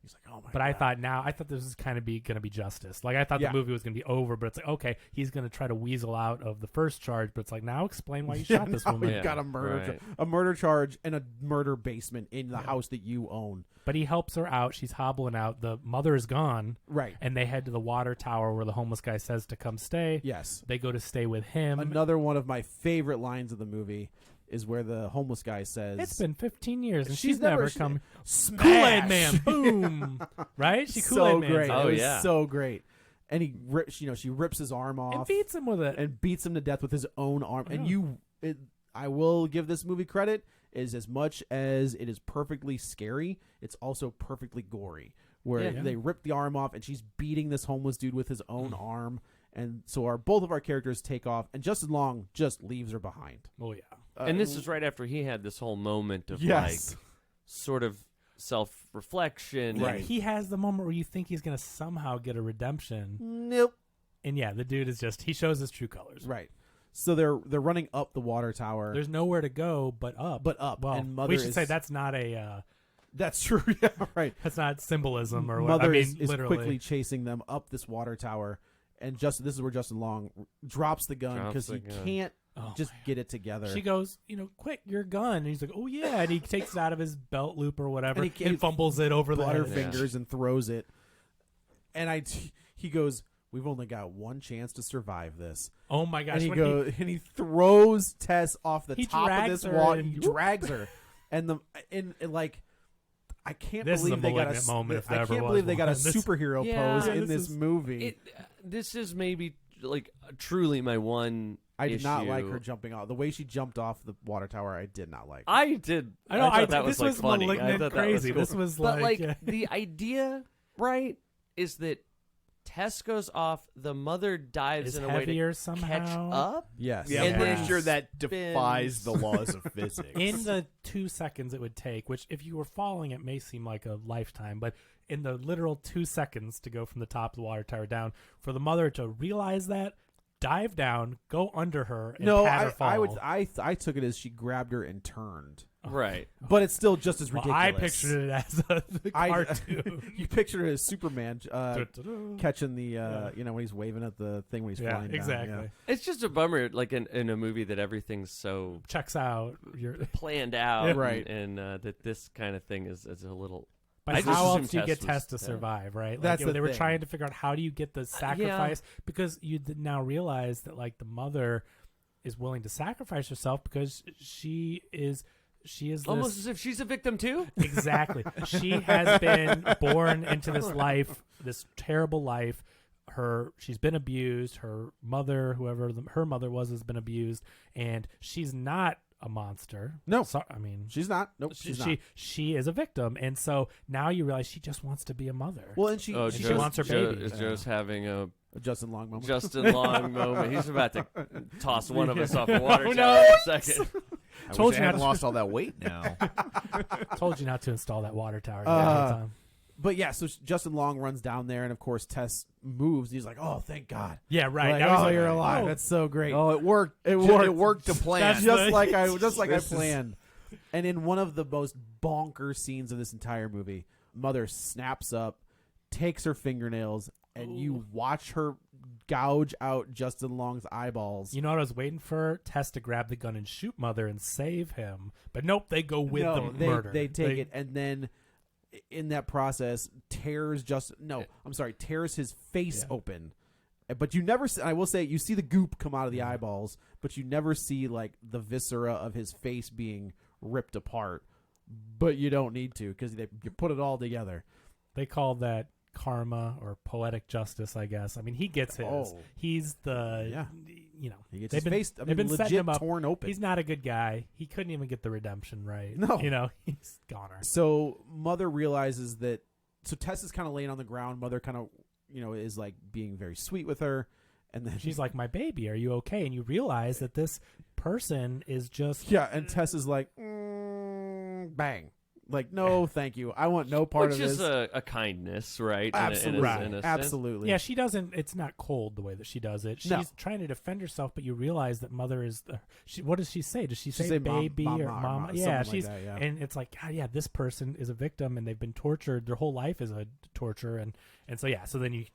He's like, oh my. But God. I thought this was kind of going to be justice. Like, I thought Yeah. the movie was going to be over, but it's like, okay, he's going to try to weasel out of the first charge, but it's like, now explain why you Yeah, shot this now woman. You've Yeah, got a murder, right. a murder charge and a murder basement in the house that you own. But he helps her out. She's hobbling out. The mother is gone, Right. and they head to the water tower where the homeless guy says to come stay. Yes. They go to stay with him. Another one of my favorite lines of the movie is where the homeless guy says, It's been 15 years, and She's she's never never come. Smash! Kool-Aid Man, boom! Right? She Kool-Aid so Man. great. Oh, it was yeah. so great. And she rips his arm off And beats him with it. and beats him to death with his own arm. And Yeah. I will give this movie credit, is as much as it is perfectly scary, it's also perfectly gory. Where Yeah. they rip the arm off and she's beating this homeless dude with his own arm. And so both of our characters take off, and Justin Long just leaves her behind. Oh, yeah. and this is right after he had this whole moment of Yes. like sort of self-reflection. Yeah, Right. he has the moment where you think he's going to somehow get a redemption. Nope. And yeah, the dude is just, he shows his true colors. Right. So they're running up the water tower. There's nowhere to go but up. Well, and Mother we should is, say that's not a, that's true. Yeah, right. that's not symbolism or what. Mother I mean, is literally. quickly chasing them up this water tower, and this is where Justin Long drops the gun Drops because the he gun. can't Oh, just get it together. She goes, quick, your gun. And he's like, oh, yeah. And he takes it out of his belt loop or whatever And and, he fumbles it over the head. Butterfingers and throws it, and he goes, "We've only got one chance to survive this." Oh, my gosh. And when he throws Tess off the He top of drags this her wall. and He drags her, and like. I can't This is believe a they got malignant moment if there I ever can't was believe they got a one. This- superhero Yeah, pose in this this is- movie. This is maybe like truly my one. I did not like issue. her jumping off. The way she jumped off the water tower, I did not like. I did. I know, thought that was this like was funny. I malignant thought crazy. That was This was but like, the idea, right, is that Tess goes off. The mother dives is in a way to heavier somehow. catch up. Yes. Yeah, And I'm pretty then sure that spins. defies the laws of physics. In the 2 seconds it would take, which if you were following it may seem like a lifetime, but in the literal 2 seconds to go from the top of the water tower down, for the mother to realize that, dive down, go under her, and No, pat her fall. I took it as she grabbed her and turned, Right. but it's still just as Well, ridiculous. I pictured it as a cartoon. You pictured it as Superman catching the when he's waving at the thing when he's Yeah, flying down. exactly. Yeah. It's just a bummer, like in a movie that everything's so Checks out. You're, planned out, Yeah. Right. And that this kind of thing is a little. but I just how assumed else do you Tess get was- Tess to yeah. survive, right? Like, That's the they were thing. trying to figure out how do you get the sacrifice, because you now realize that like the mother is willing to sacrifice herself because she is Almost this, as if she's a victim too. exactly. She has been born into this life, this terrible life. She's been abused. Her mother, whoever her mother was, has been abused, and she's not a monster. No. I mean, She's not. Nope, she's not. she is a victim, and so now you realize she just wants to be a mother. Well, and she Oh, she Joe's, wants her baby. Joe's having a a Justin Long moment. Justin Long moment. He's about to toss one of us off a water Oh, tower no. in a second. I Told wish you I not hadn't to- lost all that weight now. Told you not to install that water tower. But yeah, so Justin Long runs down there, and of course Tess moves. He's like, "Oh, thank God!" Yeah, right. Like, Now he's "Oh, like, you're alive. oh, That's so great." Oh, it worked. It worked. It worked to plan. That's just the- like I This is- planned. And in one of the most bonkers scenes of this entire movie, Mother snaps up, takes her fingernails, and you watch her gouge out Justin Long's eyeballs. You know what I was waiting for? Tess to grab the gun and shoot Mother and save him. But nope, they go with No, the murder. They take it, and then in that process, tears his face open. But you never see, I will say, you see the goop come out of the eyeballs, but you never see like the viscera of his face being ripped apart. But you don't need to because you put it all together. They call that karma or poetic justice, I guess. I mean, he gets his. Oh. He's the, Yeah. He gets they've his face they've been setting legit him up. torn open. He's not a good guy. He couldn't even get the redemption right. No. He's goner. So Mother realizes that. So Tess is kind of laying on the ground. Mother kind of, is like being very sweet with her, and then She's like, my baby, are you okay? And you realize that this person is just and Tess is like, bang, like, no, thank you, I want no part Which of is this. a kindness, right? Absolutely, In a sense. absolutely. Yeah, she doesn't. It's not cold the way that she does it. She's No. trying to defend herself, but you realize that Mother is. What does she say? Does she say Mom- baby mama, or mama? something Yeah, like she's. that, yeah. And it's like, God, yeah, this person is a victim, and they've been tortured. Their whole life is a torture, and so yeah. So then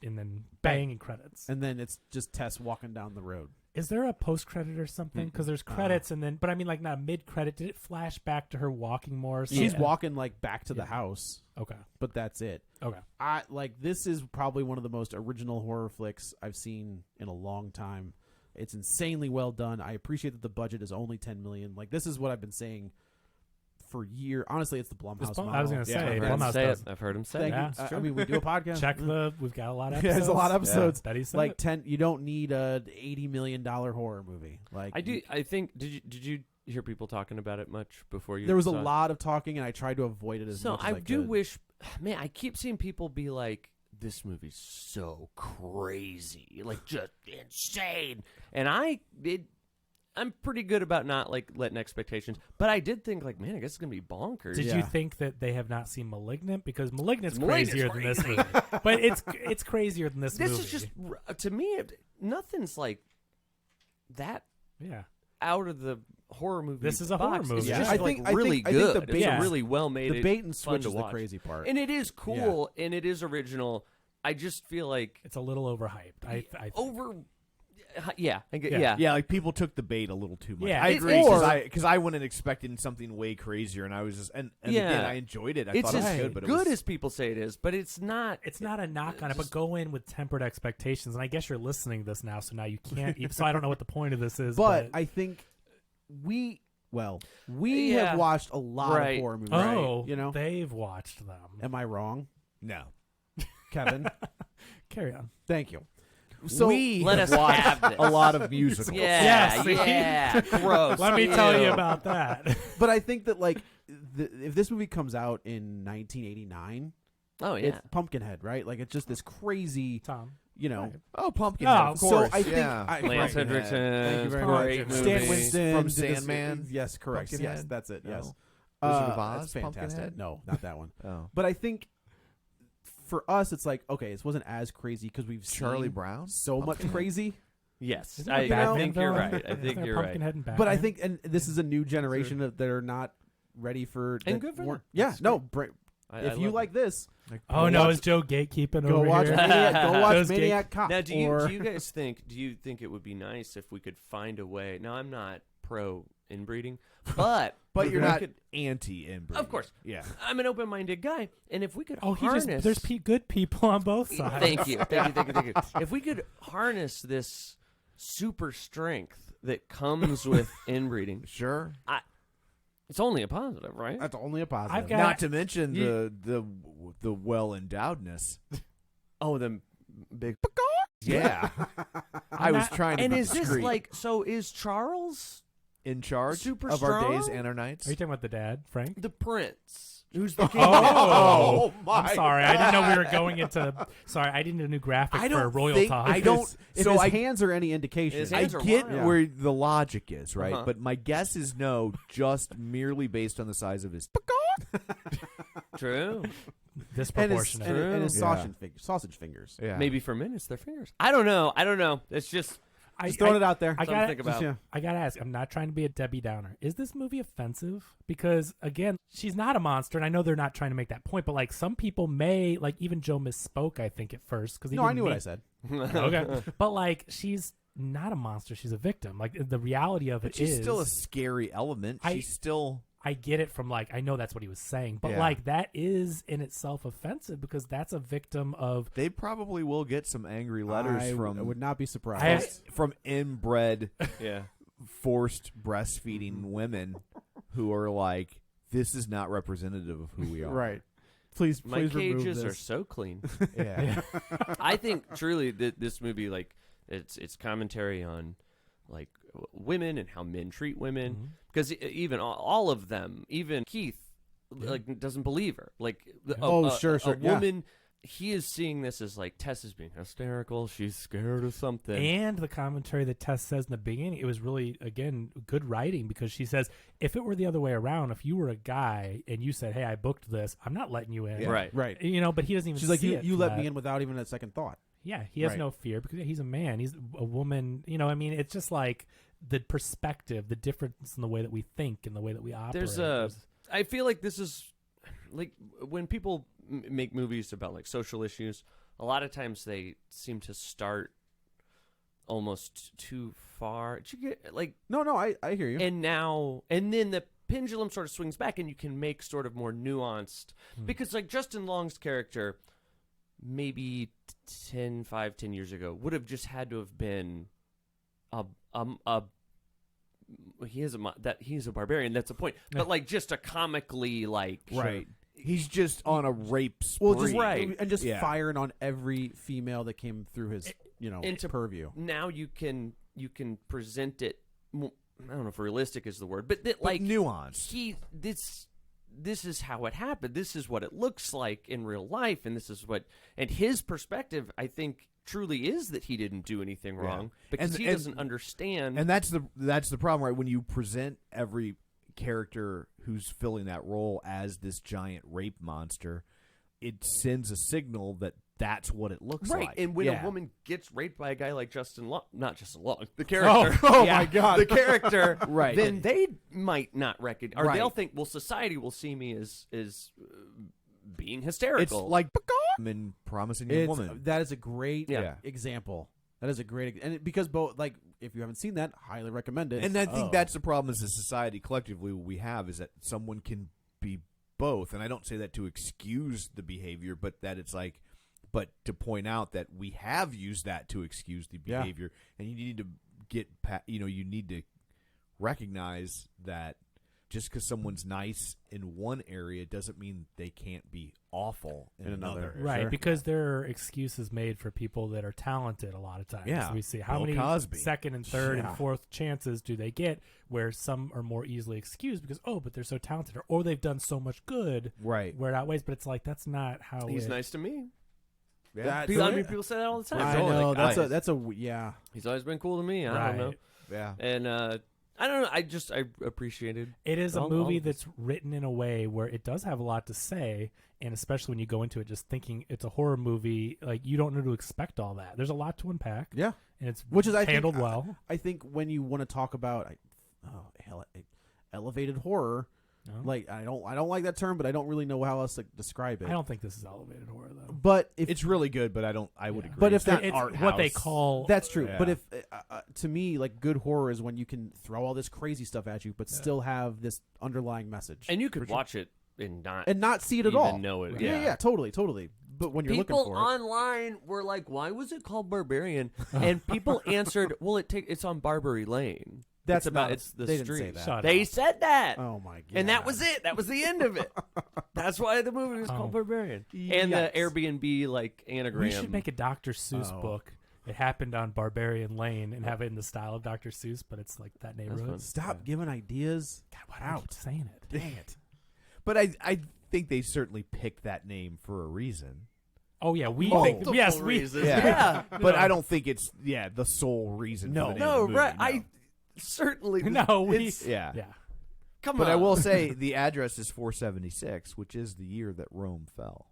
bang and credits. And then it's just Tess walking down the road. Is there a post credit or something? Because there's credits, and then, but I mean, like not mid credit. Did it flash back to her walking more? She's Yeah. walking like back to the house, Okay. but that's it. Okay. This is probably one of the most original horror flicks I've seen in a long time. It's insanely well done. I appreciate that the budget is only $10 million. Like, this is what I've been saying for years. Honestly, it's the Blumhouse model. I was going to say, I've heard him Blumhouse say it. does. I've heard him say Thank it. Yeah, you. it's I mean, we do a podcast. Check we've got a lot of Yeah, episodes. there's a lot of episodes. Betty said Like it. 10. You don't need a $80 million horror movie. Like, I do. I think. Did you hear people talking about it much before you? There was a saw it? lot of talking, and I tried to avoid it as So much as I I do could. wish, man. I keep seeing people be like, "This movie's so crazy, like just insane," and I'm pretty good about not like letting expectations, but I did think like, man, I guess it's gonna be bonkers. Did Yeah. you think that they have not seen *Malignant*? Because *Malignant's* Malignant's crazier than this movie, but it's crazier than this movie. This is just to me, nothing's like that yeah. out of the horror movie. This is a box. horror movie. It's Yeah. just I like think- really I think good. the It's bait- a really well made. The bait and fun switch to is the watch. crazy part. and it is cool, and it is original. I just feel like It's a little overhyped. I think. over. Yeah, Yeah. Yeah, like people took the bait a little too much. Yeah, I it- agree or- because I went in expecting something way crazier, and I was just and Yeah. again I enjoyed it. I It's thought it was as good, but it good was, as people say it is, but it's not. It's not a knock on it, but Just- go in with tempered expectations. And I guess you're listening to this now, so now you can't. So I don't know what the point of this is. But I think we Yeah. have watched a lot Right. of horror movies. oh, You know? they've watched them. Am I wrong, no. Kevin? Carry on. Thank you. So we Let have us watched have this. a lot of musicals. Yeah, see? yeah, gross. Let me tell you Ew. about that. but I think that like if this movie comes out in 1989, Oh yeah, it's Pumpkinhead, right? Like it's just this crazy, Tom. Know. Oh, Pumpkin. Oh, of So course. I think yeah. Lance Pumpkinhead. Hendrickson. Thank you very great much. movie. Stan Winston From did this- Sandman? Yes, correct. Yes, Pumpkinhead? that's it. Yes. No. Wizard of Oz, That's fantastic. Pumpkinhead? No, not that one. Oh, But I think for us, it's like okay, this wasn't as crazy because we've Charlie seen Brown. so much Pumpkinhead? crazy. Yes, Isn't there a I Batman think you're villain? right. I Isn't think there you're right. Pumpkinhead and Batman? But I think, and this is a new generation that are not ready for. And that good for them. weren't- Yeah, That's no. I If you love like this, Oh no, is Joe gatekeeping go over watch here? Maniac. Go watch Those Maniac Cop. Now, do you or, guys think? Do you think it would be nice if we could find a way? Now, I'm not pro inbreeding, but But if you're we not could- anti-inbreed. Of course. Yeah. I'm an open-minded guy, and if we could Oh, he harness, just there's good people on both sides. Thank you. If we could harness this super strength that comes with inbreeding, Sure. it's only a positive, right? That's only a positive. I've got- Not to mention You- the well endowedness. Oh, the big. Yeah. I was trying to And be is this discreet. like so? Is Charles in charge super of our days strong? and our nights? Are you talking about the dad, Frank? the prince? Who's the king? Oh, my I'm sorry. I didn't know we were going into. Sorry, I didn't know a new graphic I for don't Royal think- Talk. I don't- If So his I- hands are any indication, His I hands are get wild. where the logic is, right? Uh-huh. But my guess is no, just merely based on the size of his. True. and his, Disproportionate. and his Yeah. sausage fingers. Yeah. Maybe for men it's their fingers. I don't know. It's just Just throwing it out there. I something to gotta, think about. Yeah. I gotta ask. I'm not trying to be a Debbie Downer. Is this movie offensive? Because again, she's not a monster, and I know they're not trying to make that point. But like, some people may, like, even Joe misspoke. I think at first because No, I knew what I said. Okay, but like, she's not a monster. She's a victim. Like the reality of it But she's is, still a scary element. She's still. I get it from like, I know that's what he was saying, but Yeah. like that is in itself offensive because that's a victim of. They probably will get some angry letters I from would not be surprised. from inbred, yeah. forced breastfeeding women who are like, this is not representative of who we are. Right. Please My remove cages this. are so clean. Yeah. I think truly that this movie, like, it's commentary on like women and how men treat women, because even all of them, even Keith, like doesn't believe her. Like, sure, a yeah. woman. He is seeing this as like Tess is being hysterical. She's scared of something. And the commentary that Tess says in the beginning, it was really, again, good writing, because she says, if it were the other way around, if you were a guy and you said, hey, I booked this, I'm not letting you in. Yeah. Right. Right. You know, but he doesn't even She's like, see you, it you from let that. me in without even a second thought. Yeah, he has Right. no fear because he's a man. He's a woman. You know, I mean, it's just like the perspective, the difference in the way that we think and the way that we operate. I feel like this is like when people make movies about like social issues, a lot of times they seem to start almost too far. Did you get like No, I hear you. and then the pendulum sort of swings back and you can make sort of more nuanced because like Justin Long's character maybe 10 years ago would have just had to have been he's a barbarian, that's the point, but like just a comically like Right. He's just on a rape spree. well, just Right. and just Yeah. firing on every female that came through his, into purview. Now you can present it. I don't know if realistic is the word, but that, like nuanced. This is how it happened. This is what it looks like in real life, and this is what. And his perspective, I think, truly is that he didn't do anything wrong because he doesn't understand. And that's the problem, right? When you present every character who's filling that role as this giant rape monster, it sends a signal that that's what it looks right, like. and when Yeah. a woman gets raped by a guy like Justin Long, not Justin Long, the character, my God. the character, Right. then they might not recognize, or Right. they'll think, well, society will see me as being It's hysterical. like and promising a woman. That is a great Yeah. example. That is a great, and because both, like, if you haven't seen that, highly recommend it. And I think that's the problem as a society collectively we have is that someone can be both. And I don't say that to excuse the behavior, but that it's like, but to point out that we have used that to excuse the Yeah. behavior. And you need to you need to recognize that just because someone's nice in one area doesn't mean they can't be awful in another. Right, Sure. because there are excuses made for people that are talented a lot of times. Yeah. We see how Bill many Cosby. second and third Yeah. and fourth chances do they get where some are more easily excused because, but they're so talented, or they've done so much good Right. where it outweighs, but it's like, that's not how he's it... nice to me. That's People, I it. mean, people say that all the time. I They're know like, that's a yeah. He's always been cool to me. I Right. don't know. Yeah. And I don't know. I appreciated. It is a all movie of this. that's written in a way where it does have a lot to say, and especially when you go into it just thinking it's a horror movie, like you don't know to expect all that. There's a lot to unpack. Yeah. And it's Which is, I handled think, well. I think when you want to talk about elevated horror, No? like I don't like that term, but I don't really know how else to describe it. I don't think this is elevated horror though. But if It's really good, but I would Yeah. agree. But if It's not that- It's art what they house. call that's true. Yeah. But if to me, like, good horror is when you can throw all this crazy stuff at you, but still have this underlying message, And you could watch it and not see it at even all. know it. Yeah, totally. But when you're People looking for it, online were like, "Why was it called Barbarian?" And people answered, "Well, it's on Barbary Lane. That's it's about not- it's the they didn't street." say that. Shut They up. said that. oh my god, And that was it. That was the end of it. That's why the movie was called Oh. Barbarian. And the Yikes. Airbnb like anagram. We should make a Dr. Seuss Oh. book. It happened on Barbarian Lane and have it in the style of Dr. Seuss, but it's like that neighborhood. fun. Stop giving ideas. God, why do I keep saying it? Dang it. But I think they certainly picked that name for a reason. Oh yeah, we Multiple think yes, we reasons. Yeah. Yeah. But I don't think it's the sole reason. No. for the name No, of the movie, right. no. I certainly No, we it's- yeah. yeah. Come But on. I will say the address is 476, which is the year that Rome fell.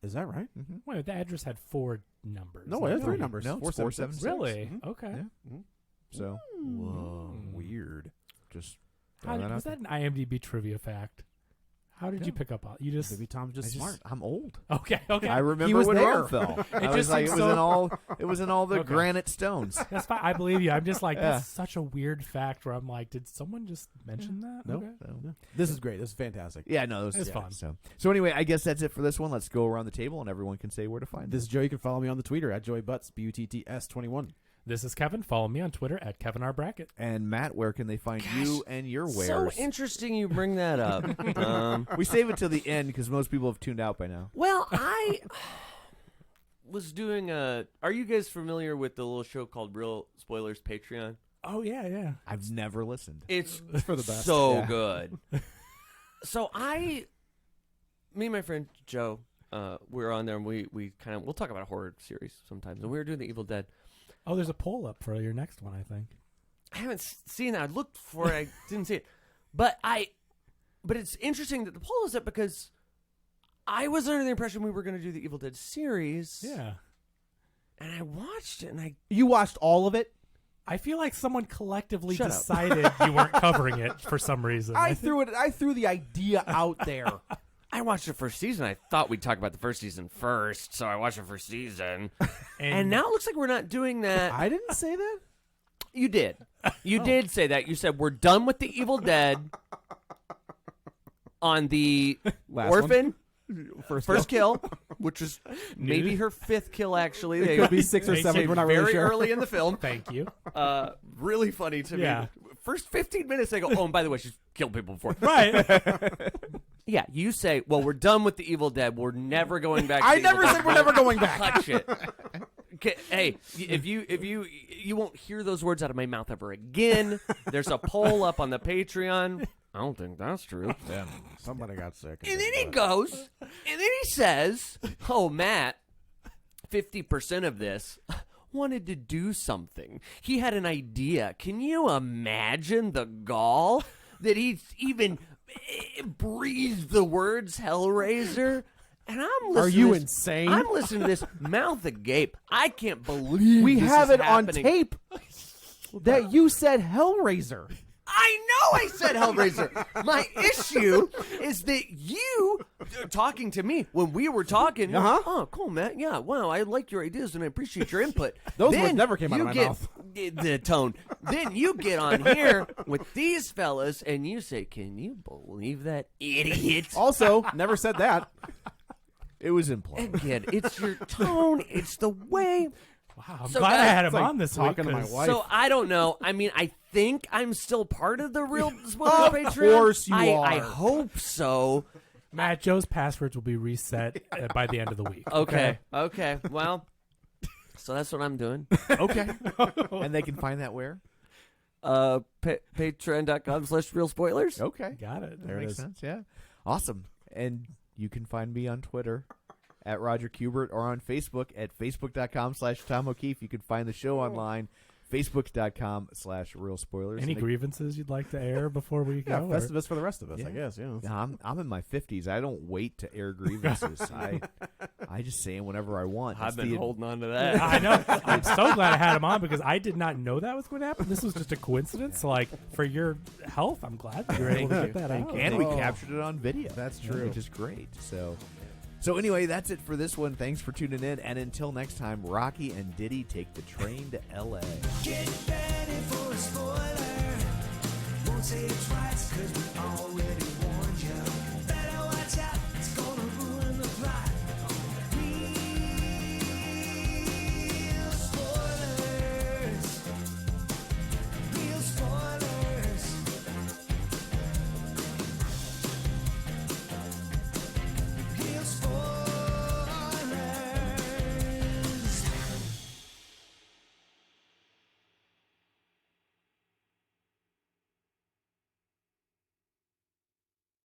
Is that right? Mm-hmm. Wait, the address had 4 numbers. No, not it had 3 three. numbers. No, it's 476. Really? Mhm. Okay. Yeah. So Whoa, weird. just How throw did, that was out that an IMDb trivia fact? How did you Yeah. pick up on? You just Maybe Tom's there. just smart. I'm old. okay. I remember was when there. Rome fell. I was just like, seems it was in all the Okay. granite stones. That's fine. I believe you. I'm just like Yeah. that's such a weird fact. Where I'm like, did someone just mention that? Nope. Okay. So. Yeah. This is great. This is fantastic. Yeah, no, It's fun. So anyway, I guess that's it for this one. Let's go around the table and everyone can say where to find This us. is Joe. You can follow me on the Twitter at JoeyButts, BUTTS21. This is Kevin. Follow me on Twitter at KevinRBrackett. And Matt, where can they find you and your wares? So interesting you bring that up. We save it till the end because most people have tuned out by now. Well, I was doing a... Are you guys familiar with the little show called Real Spoilers Patreon? Oh, yeah. I've never listened. It's for the best. so Yeah. good. So me and my friend Joe, we were on there, and we'll talk about a horror series sometimes, and we were doing The Evil Dead. Oh, there's a poll up for your next one, I think. I haven't seen that. I looked for it. I didn't see it. But it's interesting that the poll is up because I was under the impression we were going to do the Evil Dead series. Yeah. And I watched it, and You watched all of it? I feel like someone collectively Shut up. decided you weren't covering it for some reason. I threw the idea out there. I watched the first season. I thought we'd talk about the first season first, so I watched the first season. And now it looks like we're not doing that. I didn't say that. You did. You did say that. You said we're done with the Evil Dead on the Last orphan First kill, which was maybe her 5th kill, actually. It could be 6 or They 7. say We're not very really sure. early in the film. Thank you. Really funny to Yeah. me. First 15 minutes, they go, oh, and by the way, she's killed people before. Right. Yeah, you say, well, we're done with the Evil Dead. We're never going back to I the never Evil said Dead. we're never going back. Touch it. Okay, hey, if you won't hear those words out of my mouth ever again. There's a poll up on the Patreon. I don't think that's true. Damn, somebody got sick. And then he goes, and then he says, oh, Matt, 50% of this wanted to do something. He had an idea. Can you imagine the gall that he's even breathed the words Hellraiser? And I'm listening. Are you to this, insane? I'm listening to this mouth agape. I can't believe We this have is it on happening. tape that you said Hellraiser. I know I said Hellraiser. My issue is that you talking to me when we were talking. Uh-huh. Oh, cool, Matt. Yeah, wow. I like your ideas and I appreciate your input. Those Then words never came out of you my get mouth. The tone. Then you get on here with these fellas and you say, "Can you believe that idiot?" Also, never said that. It was implied. Again, it's your tone. It's the way. Wow, I'm So glad I guys, had him it's like on this talking week. to my 'cause- wife. So I don't know. I mean, I think I'm still part of the Real Spoiler Patreon. Of course you are. I hope so. Matt, Joe's passwords will be reset by the end of the week. Okay. Well, so that's what I'm doing. Okay. And they can find that where? Patreon.com/real spoilers. Okay. Got it. That There it makes is. sense, yeah. Awesome. And you can find me on Twitter at Roger Kubert or on Facebook at facebook.com/Tom O'Keefe. You can find the show online, facebook.com/Real Spoilers. Any And grievances you'd like to air before we Yeah, go? or- Festivus for the rest of us, Yeah. I guess. You know. I'm in my 50s. I don't wait to air grievances. I just say them whenever I want. I've That's been the- holding on to that. I know. I'm so glad I had him on because I did not know that was going to happen. This was just a coincidence. So, like, for your health, I'm glad that you were able to get that out. And we Oh. captured it on video. That's Yeah, true. which is great. So anyway, that's it for this one. Thanks for tuning in. And until next time, Rocky and Diddy take the train to L.A. Get ready for a spoiler. Won't say it twice, 'cause we already warned you.